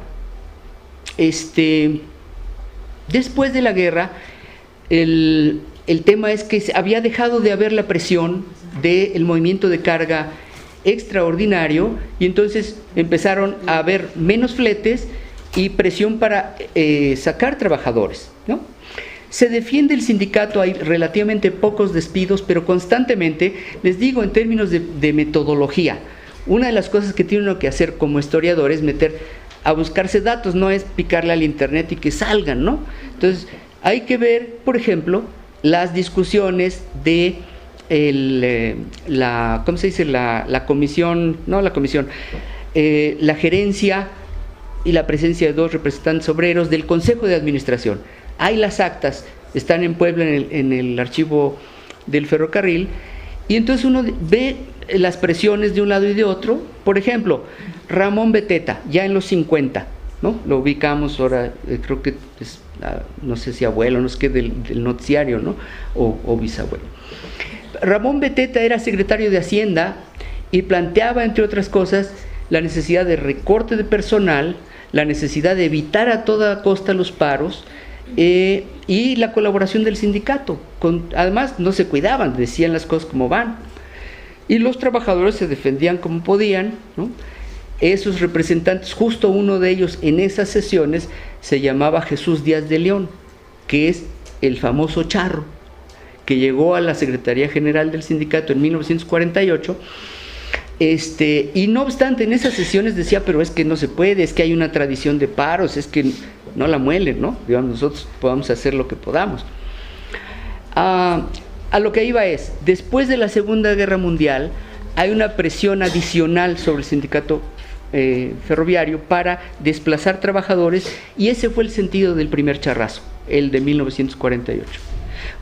después de la guerra, el tema es que había dejado de haber la presión del movimiento de carga extraordinario, y entonces empezaron a haber menos fletes y presión para sacar trabajadores, ¿no? Se defiende el sindicato, hay relativamente pocos despidos, pero constantemente, les digo en términos de metodología, una de las cosas que tiene uno que hacer como historiador es a buscarse datos, no es picarle al internet y que salgan, ¿no? Entonces hay que ver, por ejemplo, las discusiones de ¿cómo se dice? La comisión, no la comisión, la gerencia y la presencia de 2 representantes obreros del Consejo de Administración. Hay las actas, están en Puebla en el archivo del ferrocarril, y entonces uno ve las presiones de un lado y de otro. Por ejemplo, Ramón Beteta, ya en los 50, ¿no? Lo ubicamos ahora, creo que es, no sé si abuelo, no sé qué, del noticiario, ¿no? O bisabuelo. Ramón Beteta era secretario de Hacienda y planteaba, entre otras cosas, la necesidad de recorte de personal, la necesidad de evitar a toda costa los paros, y la colaboración del sindicato. Además, no se cuidaban, decían las cosas como van, y los trabajadores se defendían como podían, ¿no? Esos representantes, justo uno de ellos en esas sesiones se llamaba Jesús Díaz de León, que es el famoso charro, que llegó a la Secretaría General del sindicato en 1948, y no obstante en esas sesiones decía, pero es que no se puede, es que hay una tradición de paros, es que no la muelen, ¿no? Digamos, nosotros podamos hacer lo que podamos. A lo que iba es, después de la Segunda Guerra Mundial, hay una presión adicional sobre el sindicato ferroviario para desplazar trabajadores, y ese fue el sentido del primer charrazo, el de 1948.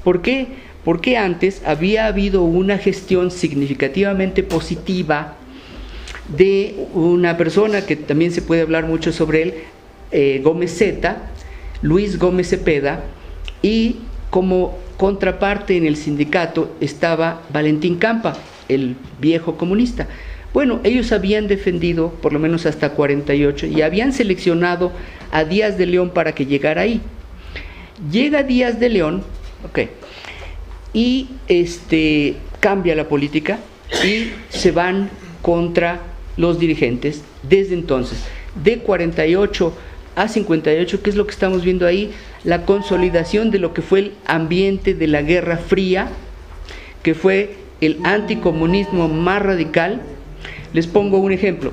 ¿Por qué? Porque antes había habido una gestión significativamente positiva de una persona que también se puede hablar mucho sobre él, Gómez Zeta, Luis Gómez Cepeda, y como contraparte en el sindicato estaba Valentín Campa, el viejo comunista. Bueno, ellos habían defendido por lo menos hasta 48 y habían seleccionado a Díaz de León para que llegara ahí. Llega Díaz de León, y cambia la política y se van contra los dirigentes desde entonces. De 48 a 58, ¿qué es lo que estamos viendo ahí? La consolidación de lo que fue el ambiente de la Guerra Fría, que fue el anticomunismo más radical. Les pongo un ejemplo.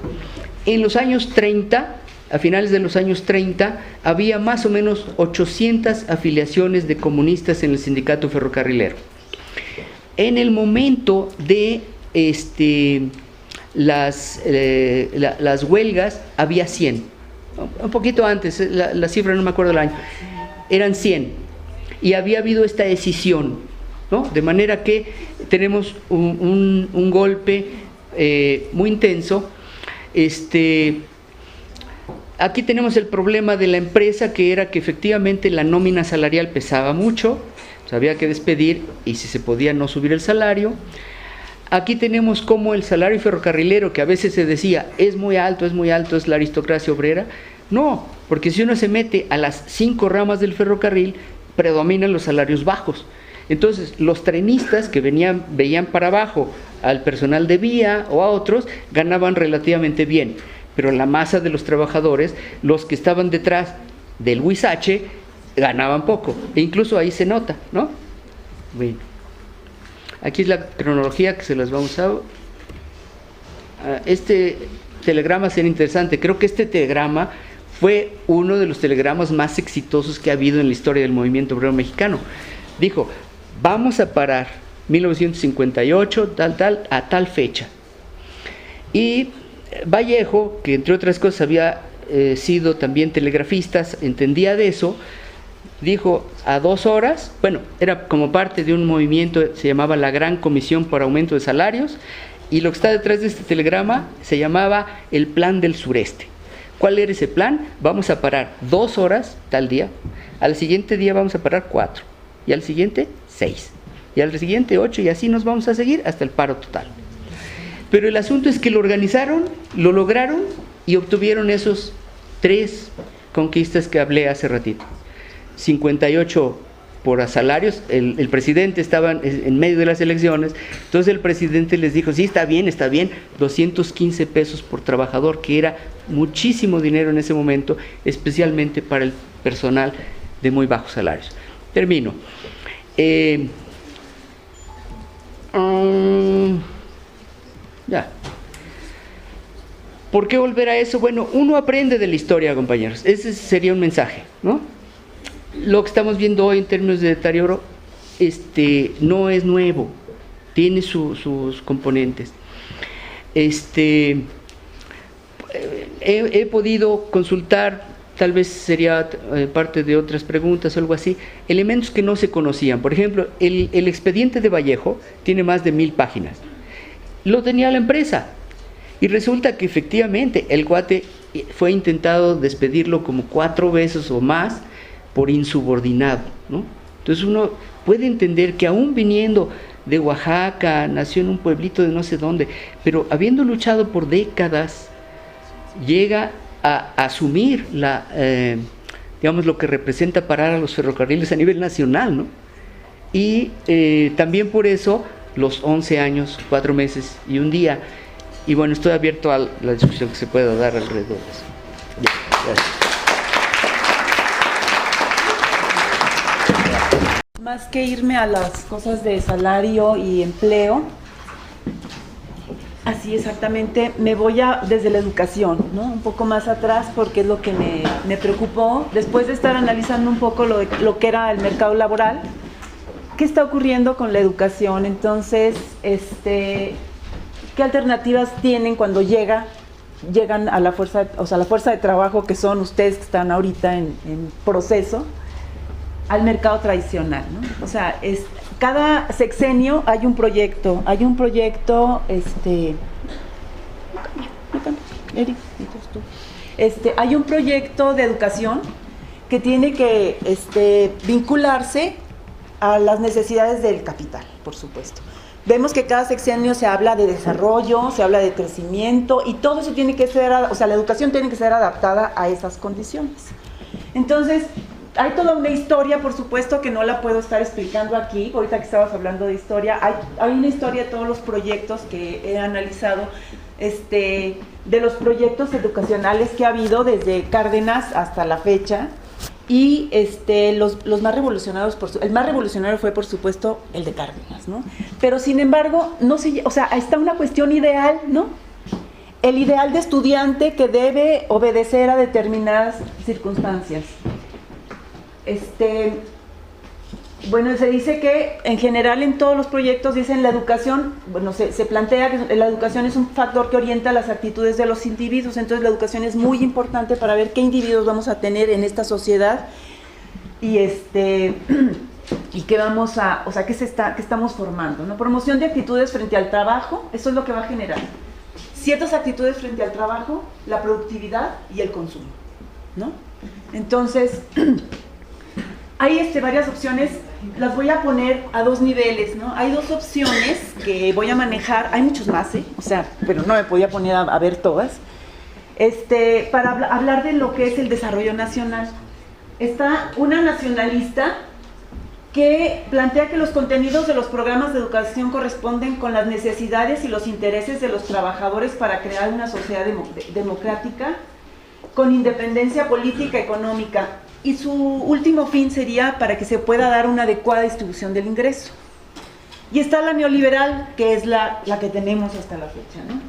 En los años 30, a finales de los años 30, había más o menos 800 afiliaciones de comunistas en el sindicato ferrocarrilero. En el momento de las huelgas, había 100. Un poquito antes, la cifra no me acuerdo el año, eran 100. Y había habido esta decisión, ¿no? De manera que tenemos un golpe muy intenso. Aquí tenemos el problema de la empresa, que era que efectivamente la nómina salarial pesaba mucho, pues había que despedir, y si se podía no subir el salario. Aquí tenemos como el salario ferrocarrilero, que a veces se decía, es muy alto, es la aristocracia obrera. No, porque si uno se mete a las 5 ramas del ferrocarril, predominan los salarios bajos. Entonces, los trenistas que veían para abajo al personal de vía o a otros, ganaban relativamente bien. Pero la masa de los trabajadores, los que estaban detrás del huizache, ganaban poco. E incluso ahí se nota, ¿no? Bueno. Aquí es la cronología que se las vamos a... Este telegrama será interesante. Creo que este telegrama fue uno de los telegramas más exitosos que ha habido en la historia del movimiento obrero mexicano. Dijo, vamos a parar 1958, a tal fecha. Y Vallejo, que entre otras cosas había sido también telegrafista, entendía de eso, dijo a 2 horas, bueno, era como parte de un movimiento, se llamaba la Gran Comisión por Aumento de Salarios, y lo que está detrás de este telegrama se llamaba el Plan del Sureste. ¿Cuál era ese plan? Vamos a parar 2 horas tal día, al siguiente día vamos a parar 4, y al siguiente 6, y al siguiente 8, y así nos vamos a seguir hasta el paro total. Pero el asunto es que lo organizaron, lo lograron y obtuvieron esos 3 conquistas que hablé hace ratito. 58 por salarios, el presidente estaba en medio de las elecciones, entonces el presidente les dijo, sí, está bien, 215 pesos por trabajador, que era muchísimo dinero en ese momento, especialmente para el personal de muy bajos salarios. Termino. Ya. ¿Por qué volver a eso? Bueno, uno aprende de la historia, compañeros. Ese sería un mensaje, ¿no? Lo que estamos viendo hoy en términos de deterioro, no es nuevo, tiene sus componentes. He podido consultar, tal vez sería parte de otras preguntas o algo así, elementos que no se conocían. Por ejemplo, el expediente de Vallejo tiene más de 1000 páginas. Lo tenía la empresa. Y resulta que efectivamente el cuate fue intentado despedirlo como 4 veces o más por insubordinado, ¿no? Entonces uno puede entender que aún viniendo de Oaxaca, nació en un pueblito de no sé dónde, pero habiendo luchado por décadas, llega a asumir digamos, lo que representa parar a los ferrocarriles a nivel nacional, ¿no? Y también por eso los 11 años, 4 meses y un día. Y bueno, estoy abierto a la discusión que se pueda dar alrededor de eso. Ya, gracias. Más que irme a las cosas de salario y empleo, así exactamente, me voy desde la educación, ¿no? Un poco más atrás, porque es lo que me preocupó, después de estar analizando un poco lo que era el mercado laboral, ¿qué está ocurriendo con la educación? Entonces, ¿qué alternativas tienen cuando llegan a la fuerza de trabajo, que son ustedes que están ahorita en proceso, al mercado tradicional, ¿no? O sea, cada sexenio hay un proyecto, hay un proyecto de educación que tiene que vincularse a las necesidades del capital, por supuesto. Vemos que cada sexenio se habla de desarrollo, se habla de crecimiento, y todo eso tiene que ser, o sea, la educación tiene que ser adaptada a esas condiciones. Entonces, hay toda una historia, por supuesto, que no la puedo estar explicando aquí. Ahorita que estabas hablando de historia, hay una historia de todos los proyectos que he analizado de los proyectos educacionales que ha habido desde Cárdenas hasta la fecha. Y los más revolucionarios, el más revolucionario fue, por supuesto, el de Cárdenas, ¿no? Pero, sin embargo, está una cuestión ideal, ¿no? El ideal de estudiante que debe obedecer a determinadas circunstancias. Bueno, se dice que en general en todos los proyectos dicen la educación, bueno, se plantea que la educación es un factor que orienta las actitudes de los individuos, entonces la educación es muy importante para ver qué individuos vamos a tener en esta sociedad y qué vamos a, o sea, qué estamos formando, ¿no? Promoción de actitudes frente al trabajo, eso es lo que va a generar ciertas actitudes frente al trabajo, la productividad y el consumo, ¿no? Entonces, hay varias opciones, las voy a poner a dos niveles, ¿no? Hay dos opciones que voy a manejar, hay muchos más, pero no me podía poner a ver todas, para hablar de lo que es el desarrollo nacional. Está una nacionalista que plantea que los contenidos de los programas de educación corresponden con las necesidades y los intereses de los trabajadores para crear una sociedad democrática con independencia política y económica. Y su último fin sería para que se pueda dar una adecuada distribución del ingreso. Y está la neoliberal, que es la que tenemos hasta la fecha, ¿no?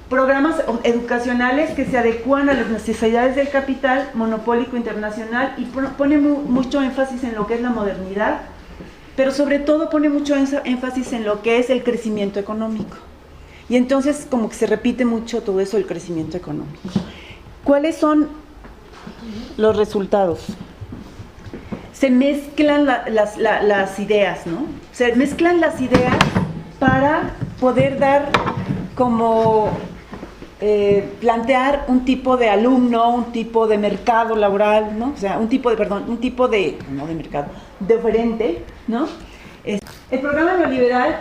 Programas educacionales que se adecúan a las necesidades del capital monopólico internacional y pone mucho énfasis en lo que es la modernidad, pero sobre todo pone mucho énfasis en lo que es el crecimiento económico. Y entonces como que se repite mucho todo eso del crecimiento económico. ¿Cuáles son los resultados? Se mezclan las ideas, ¿no? Se mezclan las ideas para poder dar como plantear un tipo de alumno, un tipo de mercado laboral, ¿no? O sea, un tipo de mercado, de oferente, ¿no? El programa neoliberal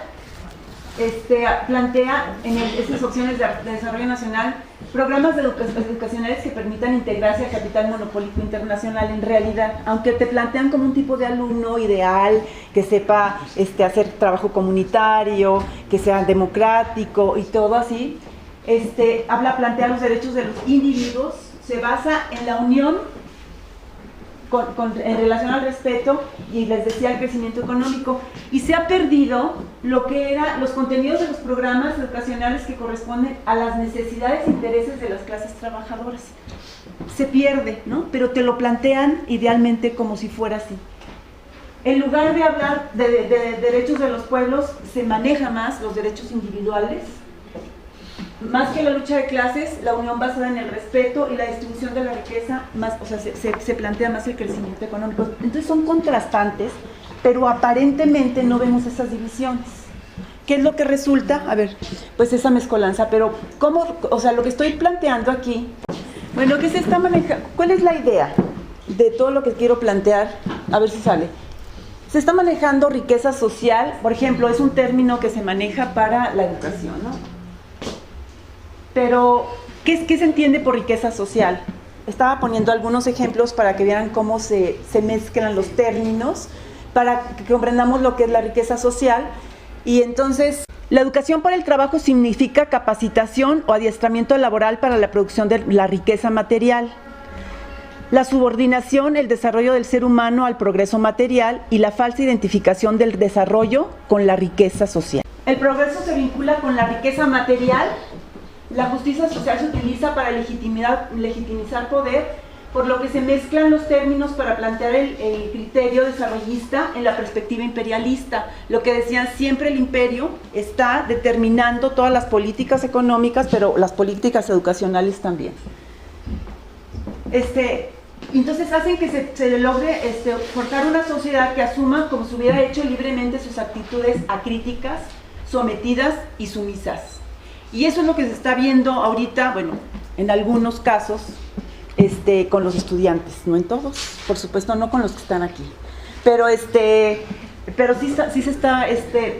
plantea en estas opciones de desarrollo nacional programas educacionales que permitan integrarse al capital monopólico internacional en realidad, aunque te plantean como un tipo de alumno ideal, que sepa hacer trabajo comunitario, que sea democrático y todo así, plantea los derechos de los individuos, se basa en la unión en relación al respeto y les decía el crecimiento económico, y se ha perdido lo que eran los contenidos de los programas educacionales que corresponden a las necesidades e intereses de las clases trabajadoras. Se pierde, ¿no? Pero te lo plantean idealmente como si fuera así. En lugar de hablar de derechos de los pueblos, se maneja más los derechos individuales. Más que la lucha de clases, la unión basada en el respeto y la distribución de la riqueza, se plantea más el crecimiento económico. Entonces son contrastantes, pero aparentemente no vemos esas divisiones. ¿Qué es lo que resulta? A ver, pues esa mezcolanza, pero ¿cómo? O sea, lo que estoy planteando aquí, bueno, ¿qué se está manejando? ¿Cuál es la idea de todo lo que quiero plantear? A ver si sale. Se está manejando riqueza social, por ejemplo, es un término que se maneja para la educación, ¿no? Pero, ¿qué se entiende por riqueza social? Estaba poniendo algunos ejemplos para que vean cómo se mezclan los términos, para que comprendamos lo que es la riqueza social. Y entonces, la educación para el trabajo significa capacitación o adiestramiento laboral para la producción de la riqueza material. La subordinación, el desarrollo del ser humano al progreso material y la falsa identificación del desarrollo con la riqueza social. El progreso se vincula con la riqueza material. La justicia social se utiliza para legitimizar poder, por lo que se mezclan los términos para plantear el criterio desarrollista en la perspectiva imperialista. Lo que decían siempre, el imperio está determinando todas las políticas económicas, pero las políticas educacionales también. Entonces hacen que se logre forjar una sociedad que asuma como si hubiera hecho libremente sus actitudes acríticas, sometidas y sumisas. Y eso es lo que se está viendo ahorita, bueno, en algunos casos, con los estudiantes, no en todos, por supuesto, no con los que están aquí, pero sí se está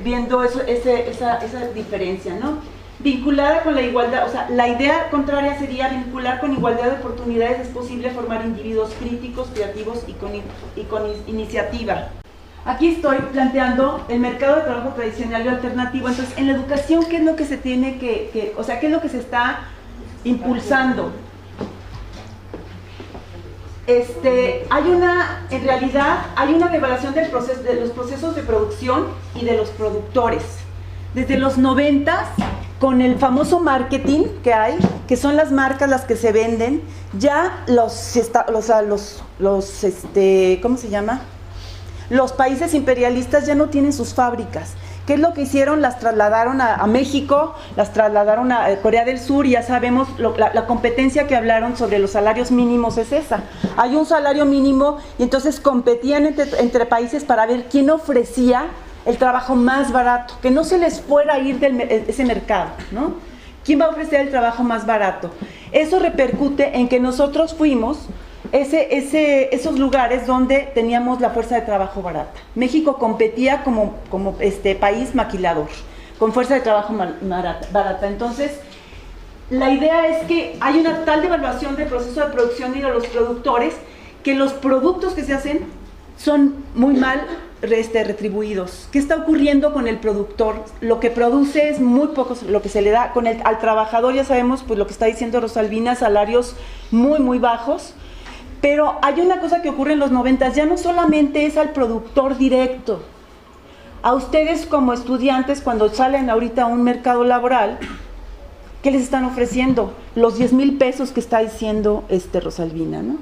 viendo esa diferencia, ¿no? Vinculada con la igualdad, o sea, la idea contraria sería vincular con igualdad de oportunidades, es posible formar individuos críticos, creativos y con iniciativa. Aquí estoy planteando el mercado de trabajo tradicional y alternativo. Entonces, en la educación, ¿qué es lo que se tiene o sea, qué es lo que se está impulsando? En realidad, hay una evaluación de los procesos de producción y de los productores. Desde los 90, con el famoso marketing que hay, que son las marcas las que se venden, ya ¿cómo se llama? Los países imperialistas ya no tienen sus fábricas. ¿Qué es lo que hicieron? Las trasladaron a México, las trasladaron a Corea del Sur, y ya sabemos la competencia que hablaron sobre los salarios mínimos es esa. Hay un salario mínimo y entonces competían entre países para ver quién ofrecía el trabajo más barato, que no se les fuera a ir de ese mercado, ¿no? ¿Quién va a ofrecer el trabajo más barato? Eso repercute en que nosotros fuimos esos lugares donde teníamos la fuerza de trabajo barata. México competía como país maquilador, con fuerza de trabajo barata. Entonces, la idea es que hay una tal devaluación del proceso de producción y de los productores, que los productos que se hacen son muy mal retribuidos. ¿Qué está ocurriendo con el productor? Lo que produce es muy poco lo que se le da. Al trabajador, ya sabemos, pues lo que está diciendo Rosalvina, salarios muy, muy bajos. Pero hay una cosa que ocurre en los 90, ya no solamente es al productor directo. A ustedes como estudiantes, cuando salen ahorita a un mercado laboral, ¿qué les están ofreciendo? Los 10,000 pesos que está diciendo Rosalvina, ¿no?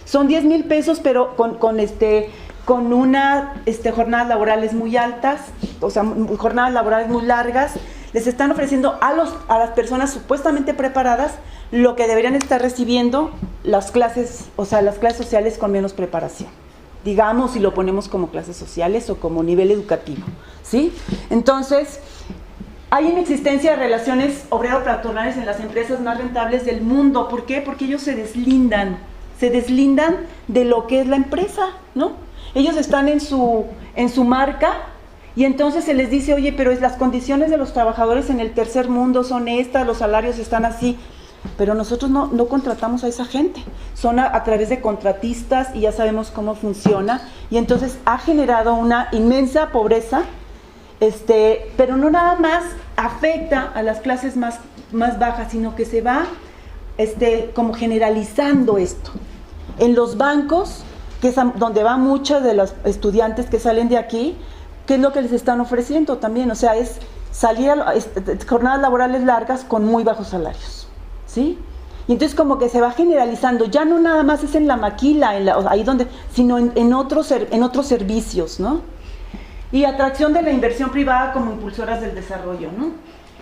Son 10,000 pesos, pero con una jornadas laborales muy altas, o sea, jornadas laborales muy largas. Les están ofreciendo a las personas supuestamente preparadas lo que deberían estar recibiendo las clases sociales con menos preparación, digamos, si lo ponemos como clases sociales o como nivel educativo, ¿sí? Entonces, hay una existencia de relaciones obrero-patronales en las empresas más rentables del mundo. ¿Por qué? Porque ellos se deslindan de lo que es la empresa, ¿no? Ellos están en su marca. Y entonces se les dice, oye, pero las condiciones de los trabajadores en el tercer mundo son estas, los salarios están así. Pero nosotros no contratamos a esa gente, son a través de contratistas y ya sabemos cómo funciona. Y entonces ha generado una inmensa pobreza, pero no nada más afecta a las clases más bajas, sino que se va como generalizando esto. En los bancos, que es donde van muchos de los estudiantes que salen de aquí, ¿qué es lo que les están ofreciendo también? O sea, es salir a jornadas laborales largas con muy bajos salarios, ¿sí? Y entonces como que se va generalizando, ya no nada más es en la maquila, ahí donde, sino en otros servicios, ¿no? Y atracción de la inversión privada como impulsoras del desarrollo, ¿no?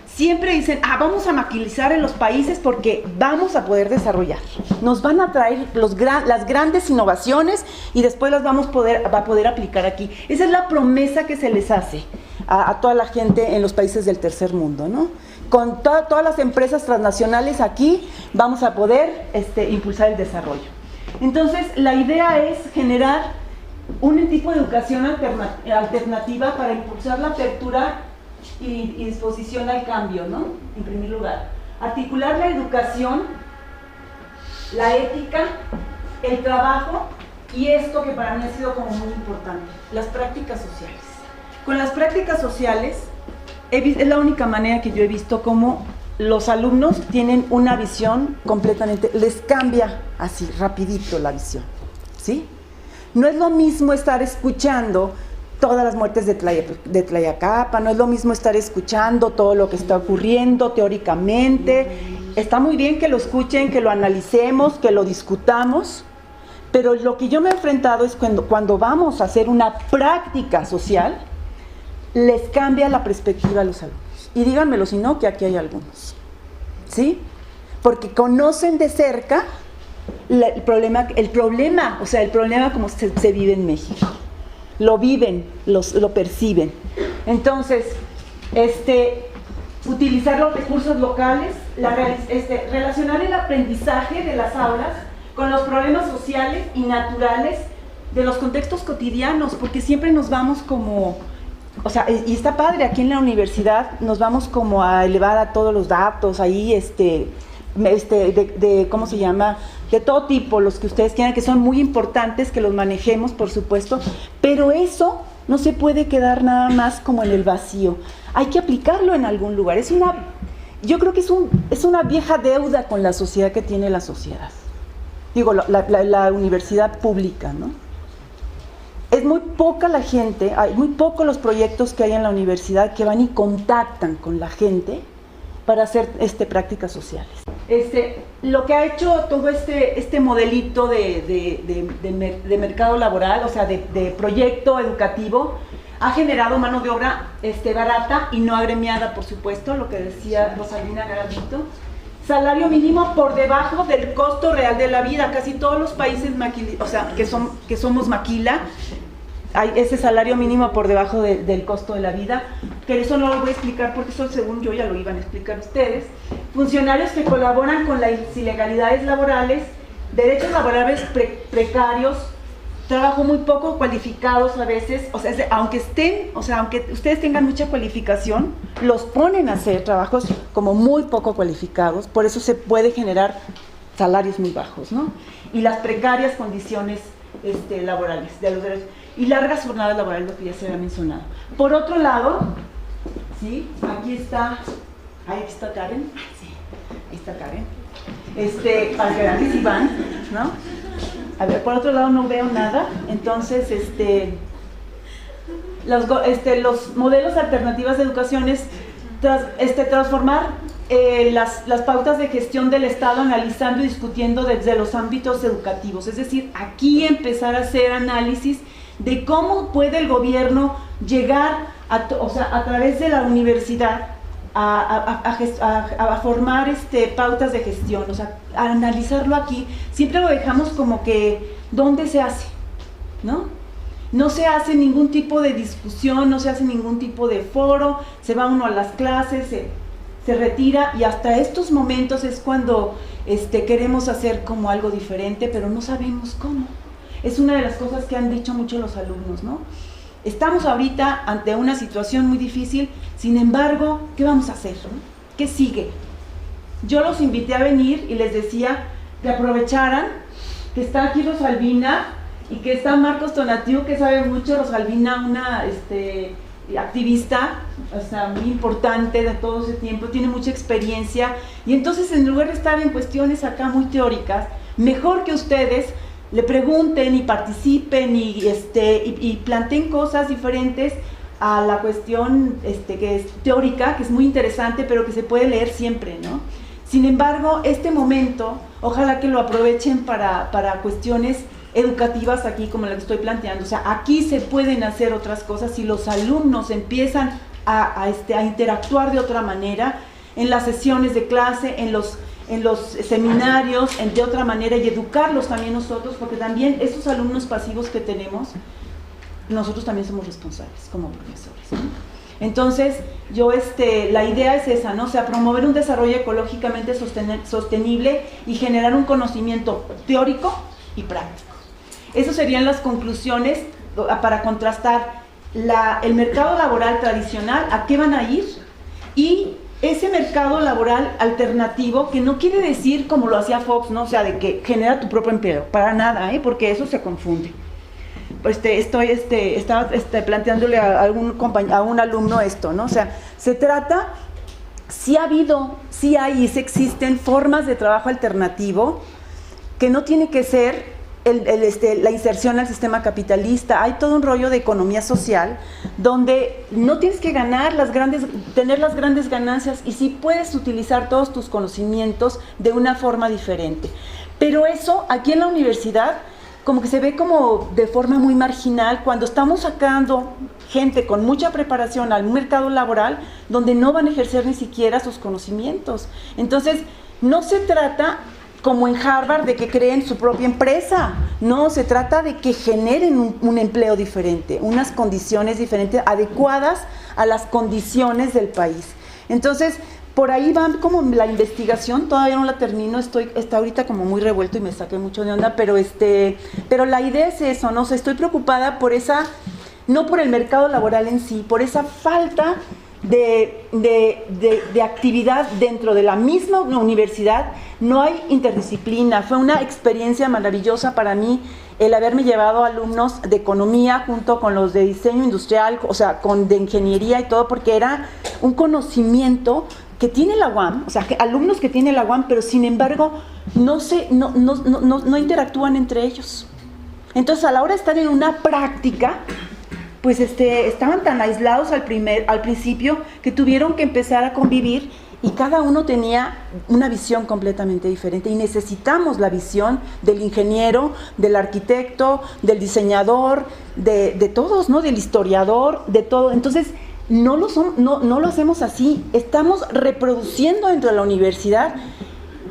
Siempre dicen, vamos a maquilizar en los países porque vamos a poder desarrollar. Nos van a traer las grandes innovaciones y después las va a poder aplicar aquí. Esa es la promesa que se les hace a toda la gente en los países del tercer mundo, ¿no? Con todas las empresas transnacionales aquí vamos a poder impulsar el desarrollo. Entonces, la idea es generar un tipo de educación alternativa para impulsar la apertura y disposición al cambio, ¿no? En primer lugar, articular la educación, la ética, el trabajo y esto que para mí ha sido como muy importante, las prácticas sociales. Con las prácticas sociales es la única manera que yo he visto cómo los alumnos tienen una visión completamente, les cambia así rapidito la visión, ¿sí? No es lo mismo estar escuchando todas las muertes de Tlayacapa, no es lo mismo estar escuchando todo lo que está ocurriendo teóricamente. Está muy bien que lo escuchen, que lo analicemos, que lo discutamos, pero lo que yo me he enfrentado es cuando vamos a hacer una práctica social, les cambia la perspectiva a los alumnos. Y díganmelo si no, que aquí hay algunos, ¿sí? Porque conocen de cerca el problema como se vive en México. Lo viven, lo perciben. Entonces, utilizar los recursos locales, relacionar el aprendizaje de las aulas con los problemas sociales y naturales de los contextos cotidianos, porque siempre nos vamos como, o sea, y está padre, aquí en la universidad nos vamos como a elevar a todos los datos, ahí ¿cómo se llama? De todo tipo, los que ustedes quieran, que son muy importantes, que los manejemos, por supuesto, pero eso no se puede quedar nada más como en el vacío. Hay que aplicarlo en algún lugar. Yo creo que es una vieja deuda con la sociedad que tiene la sociedad. Digo, la universidad pública, ¿no? Es muy poca la gente, hay muy pocos los proyectos que hay en la universidad que van y contactan con la gente para hacer prácticas sociales. Lo que ha hecho todo este modelito de mercado laboral, o sea, de proyecto educativo, ha generado mano de obra barata y no agremiada, por supuesto, lo que decía Rosalina Garavito. Salario mínimo por debajo del costo real de la vida. Casi todos los países que somos maquila, hay ese salario mínimo por debajo del costo de la vida, que eso no lo voy a explicar porque eso según yo ya lo iban a explicar ustedes. Funcionarios que colaboran con las ilegalidades laborales, derechos laborales precarios, trabajo muy poco cualificados a veces, aunque ustedes tengan mucha cualificación, los ponen a hacer trabajos como muy poco cualificados, por eso se puede generar salarios muy bajos, ¿no? Y las precarias condiciones laborales de los derechos, y largas jornadas laborales, lo que ya se había mencionado. Por otro lado, ¿sí? Aquí está Karen, sí, ahí está Karen, para que vean que sí van, ¿no? A ver, por otro lado no veo nada, entonces los modelos alternativos de educación es transformar las pautas de gestión del Estado analizando y discutiendo desde los ámbitos educativos, es decir, aquí empezar a hacer análisis de cómo puede el gobierno llegar a través de la universidad a formar pautas de gestión, o sea, a analizarlo aquí. Siempre lo dejamos como que, ¿dónde se hace? ¿No? No se hace ningún tipo de discusión, no se hace ningún tipo de foro, se va uno a las clases, se retira, y hasta estos momentos es cuando queremos hacer como algo diferente, pero no sabemos cómo. Es una de las cosas que han dicho mucho los alumnos, ¿no? Estamos ahorita ante una situación muy difícil, sin embargo, ¿qué vamos a hacer? ¿Qué sigue? Yo los invité a venir y les decía que aprovecharan que está aquí Rosalvina y que está Marcos Tonatiu, que sabe mucho. Rosalvina, una activista, muy importante de todo ese tiempo, tiene mucha experiencia, y entonces en lugar de estar en cuestiones acá muy teóricas, mejor que ustedes le pregunten y participen y planteen cosas diferentes a la cuestión que es teórica, que es muy interesante, pero que se puede leer siempre, ¿no? Sin embargo, este momento, ojalá que lo aprovechen para cuestiones educativas aquí, como la que estoy planteando. O sea, aquí se pueden hacer otras cosas si los alumnos empiezan a interactuar de otra manera, en las sesiones de clase, en los seminarios, de otra manera, y educarlos también nosotros, porque también esos alumnos pasivos que tenemos, nosotros también somos responsables como profesores, ¿no? Entonces, la idea es esa, ¿no? O sea, promover un desarrollo ecológicamente sostenible y generar un conocimiento teórico y práctico. Esas serían las conclusiones para contrastar el mercado laboral tradicional, a qué van a ir, y ese mercado laboral alternativo, que no quiere decir como lo hacía Fox, ¿no? O sea, de que genera tu propio empleo, para nada, porque eso se confunde. Estaba planteándole a un alumno esto, ¿no? O sea, se trata, sí hay y sí existen formas de trabajo alternativo que no tiene que ser la inserción al sistema capitalista. Hay todo un rollo de economía social donde no tienes que tener las grandes ganancias, y sí puedes utilizar todos tus conocimientos de una forma diferente. Pero eso aquí en la universidad como que se ve como de forma muy marginal cuando estamos sacando gente con mucha preparación al mercado laboral donde no van a ejercer ni siquiera sus conocimientos. Entonces, no se trata como en Harvard de que creen su propia empresa, no, se trata de que generen un empleo diferente, unas condiciones diferentes, adecuadas a las condiciones del país. Entonces, por ahí va como la investigación, todavía no la termino, está ahorita como muy revuelto y me saqué mucho de onda, pero la idea es eso, ¿no? O sea, estoy preocupada por no por el mercado laboral en sí, por esa falta de actividad dentro de la misma universidad. No hay interdisciplina. Fue una experiencia maravillosa para mí el haberme llevado alumnos de economía junto con los de diseño industrial, o sea, de ingeniería y todo, porque era un conocimiento que tiene la UAM, o sea, alumnos que tiene la UAM, pero sin embargo no interactúan entre ellos. Entonces, a la hora de estar en una práctica, pues estaban tan aislados al principio que tuvieron que empezar a convivir, y cada uno tenía una visión completamente diferente, y necesitamos la visión del ingeniero, del arquitecto, del diseñador, de todos, ¿no? Del historiador, de todo. Entonces, no lo hacemos así. Estamos reproduciendo dentro de la universidad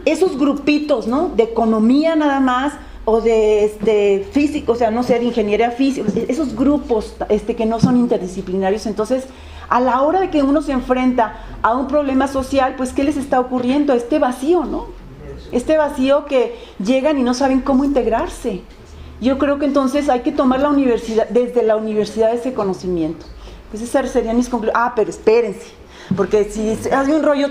esos grupitos, ¿no? De economía nada más, o de físico, o sea, no sé, de ingeniería física, esos grupos que no son interdisciplinarios. Entonces, a la hora de que uno se enfrenta a un problema social, pues, ¿qué les está ocurriendo? Este vacío, ¿no? Este vacío que llegan y no saben cómo integrarse. Yo creo que entonces hay que tomar desde la universidad ese conocimiento. Pues esas serían mis conclusiones. Pero espérense, porque si hay un rollo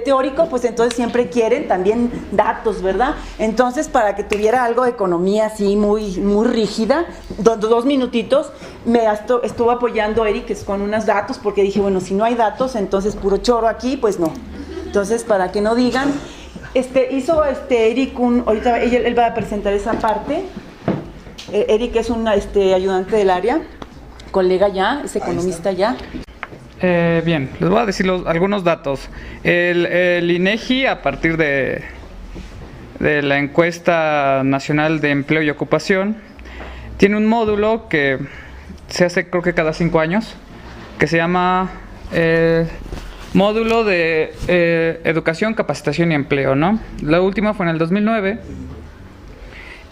teórico, pues entonces siempre quieren también datos, ¿verdad? Entonces, para que tuviera algo de economía así muy, muy rígida, 2 minutitos, me estuvo apoyando Eric, que es con unos datos, porque dije, bueno, si no hay datos, entonces puro choro aquí, pues no. Entonces, para que no digan, hizo Eric ahorita él va a presentar esa parte. Eric es un ayudante del área, colega ya, es economista ya. Bien, les voy a decir algunos datos. El INEGI, a partir de la encuesta nacional de empleo y ocupación, tiene un módulo que se hace, creo que cada 5 años, que se llama módulo de educación, capacitación y empleo, ¿no? La última fue en el 2009.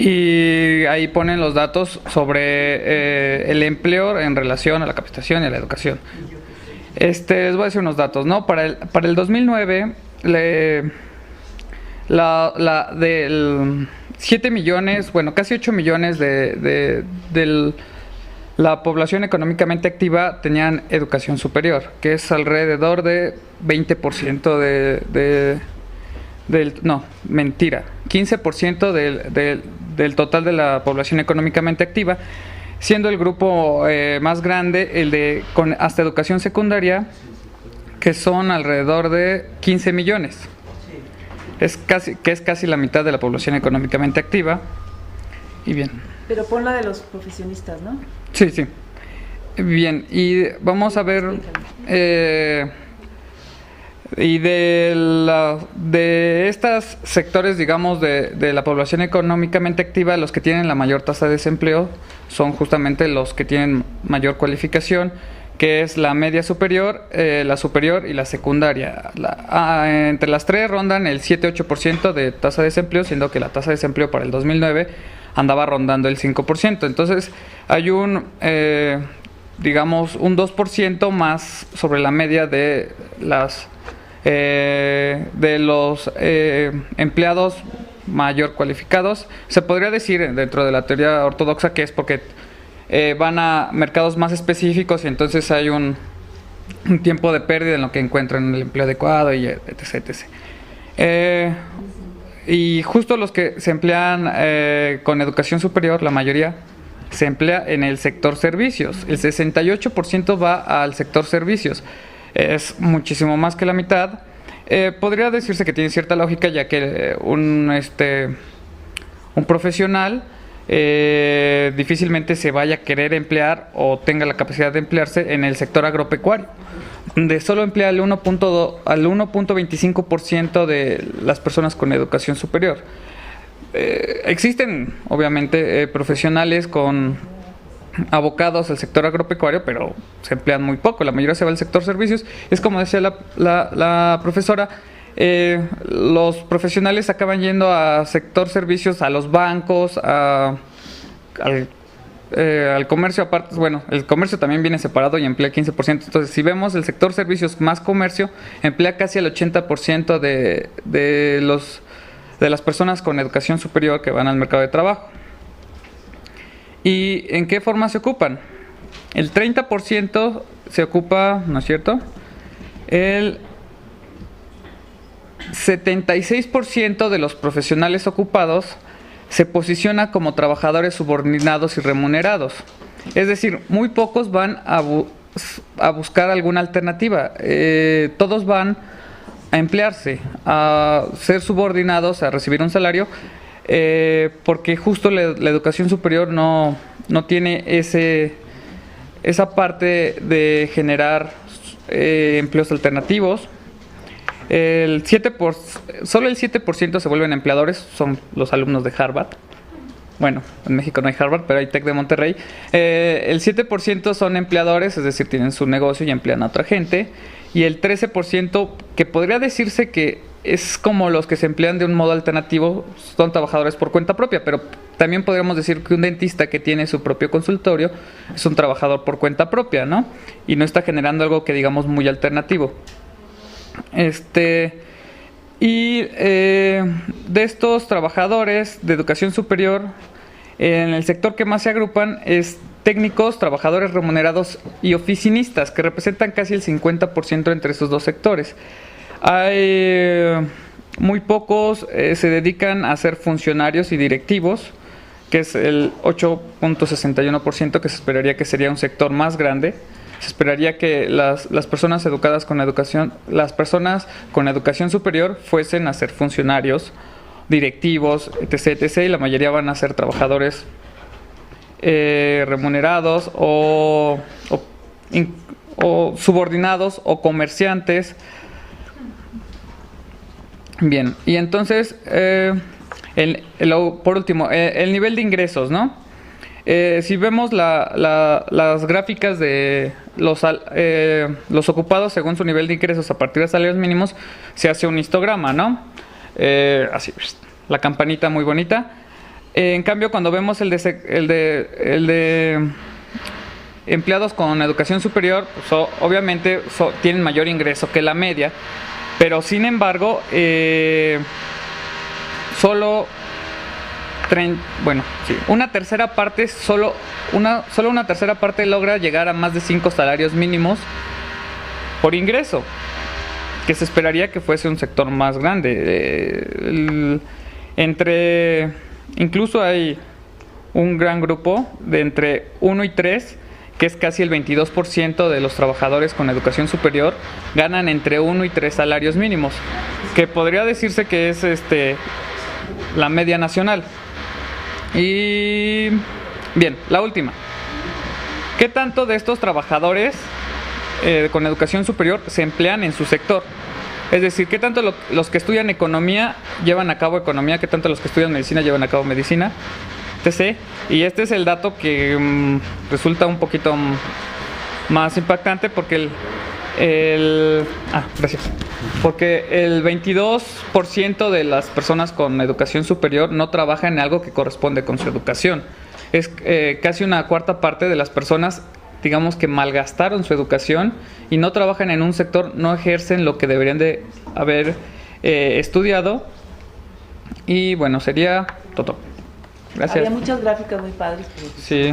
Y ahí ponen los datos sobre el empleo en relación a la capacitación y a la educación. Les voy a decir unos datos, ¿no? Para el 2009, del 7 millones, bueno, casi 8 millones de la población económicamente activa tenían educación superior, que es alrededor de 20% no, mentira, 15% del total de la población económicamente activa, siendo el grupo más grande el con hasta educación secundaria, que son alrededor de 15 millones. Es casi la mitad de la población económicamente activa. Y bien. Pero pon la de los profesionistas, ¿no? Sí. Bien, y vamos a ver... y de estos sectores, digamos, de la población económicamente activa, los que tienen la mayor tasa de desempleo son justamente los que tienen mayor cualificación, que es la media superior, la superior y la secundaria. Entre las tres rondan el 7-8% de tasa de desempleo, siendo que la tasa de desempleo para el 2009 andaba rondando el 5%. Entonces hay digamos, un 2% más sobre la media de los empleados mayor cualificados. Se podría decir dentro de la teoría ortodoxa que es porque van a mercados más específicos y entonces hay un tiempo de pérdida en lo que encuentran el empleo adecuado y etc. Y justo los que se emplean con educación superior, la mayoría se emplea en el sector servicios. El 68% va al sector servicios. Es muchísimo más que la mitad. Podría decirse que tiene cierta lógica, ya que un profesional difícilmente se vaya a querer emplear o tenga la capacidad de emplearse en el sector agropecuario, donde solo emplea al 1.25% de las personas con educación superior. Existen, obviamente, profesionales abocados al sector agropecuario, pero se emplean muy poco. La mayoría se va al sector servicios. Es como decía la profesora, los profesionales acaban yendo a sector servicios, a los bancos, al comercio aparte. Bueno, el comercio también viene separado y emplea 15%. Entonces, si vemos el sector servicios más comercio, emplea casi el 80% de las personas con educación superior que van al mercado de trabajo. ¿Y en qué forma se ocupan? El 30% se ocupa, ¿no es cierto?, el 76% de los profesionales ocupados se posiciona como trabajadores subordinados y remunerados. Es decir, muy pocos van a buscar alguna alternativa. Todos van a emplearse, a ser subordinados, a recibir un salario, porque justo la educación superior no tiene esa parte de generar empleos alternativos. Solo el 7% se vuelven empleadores, son los alumnos de Harvard. Bueno, en México no hay Harvard, pero hay TEC de Monterrey. El 7% son empleadores, es decir, tienen su negocio y emplean a otra gente. Y el 13%, que podría decirse que es como los que se emplean de un modo alternativo, son trabajadores por cuenta propia, pero también podríamos decir que un dentista que tiene su propio consultorio es un trabajador por cuenta propia, ¿no? Y no está generando algo que digamos muy alternativo. De estos trabajadores de educación superior, en el sector que más se agrupan es técnicos, trabajadores remunerados y oficinistas, que representan casi el 50% entre estos dos sectores. Hay muy pocos se dedican a ser funcionarios y directivos, que es el 8.61%, que se esperaría que sería un sector más grande. Se esperaría que las personas educadas con educación, las personas con educación superior fuesen a ser funcionarios, directivos, etc., etc., y la mayoría van a ser trabajadores remunerados o subordinados o comerciantes. Bien, y entonces, por último, el nivel de ingresos, ¿no? Si vemos las gráficas de los ocupados según su nivel de ingresos a partir de salarios mínimos, se hace un histograma, ¿no? Así, la campanita muy bonita. En cambio, cuando vemos el de empleados con educación superior, pues, obviamente tienen mayor ingreso que la media, pero sin embargo, solo una tercera parte, solo una tercera parte logra llegar a más de 5 salarios mínimos por ingreso, que se esperaría que fuese un sector más grande. Incluso hay un gran grupo de entre 1 y 3, que es casi el 22% de los trabajadores con educación superior, ganan entre 1 y 3 salarios mínimos, que podría decirse que es la media nacional. Y bien, la última. ¿Qué tanto de estos trabajadores con educación superior se emplean en su sector? Es decir, ¿qué tanto los que estudian economía llevan a cabo economía? ¿Qué tanto los que estudian medicina llevan a cabo medicina? etc. Y este es el dato que resulta un poquito más impactante, porque porque el 22% de las personas con educación superior no trabajan en algo que corresponde con su educación. Es casi una cuarta parte de las personas, digamos, que malgastaron su educación y no trabajan en un sector, no ejercen lo que deberían de haber estudiado. Y bueno, sería todo. Gracias. Había muchas gráficas muy padres. Sí.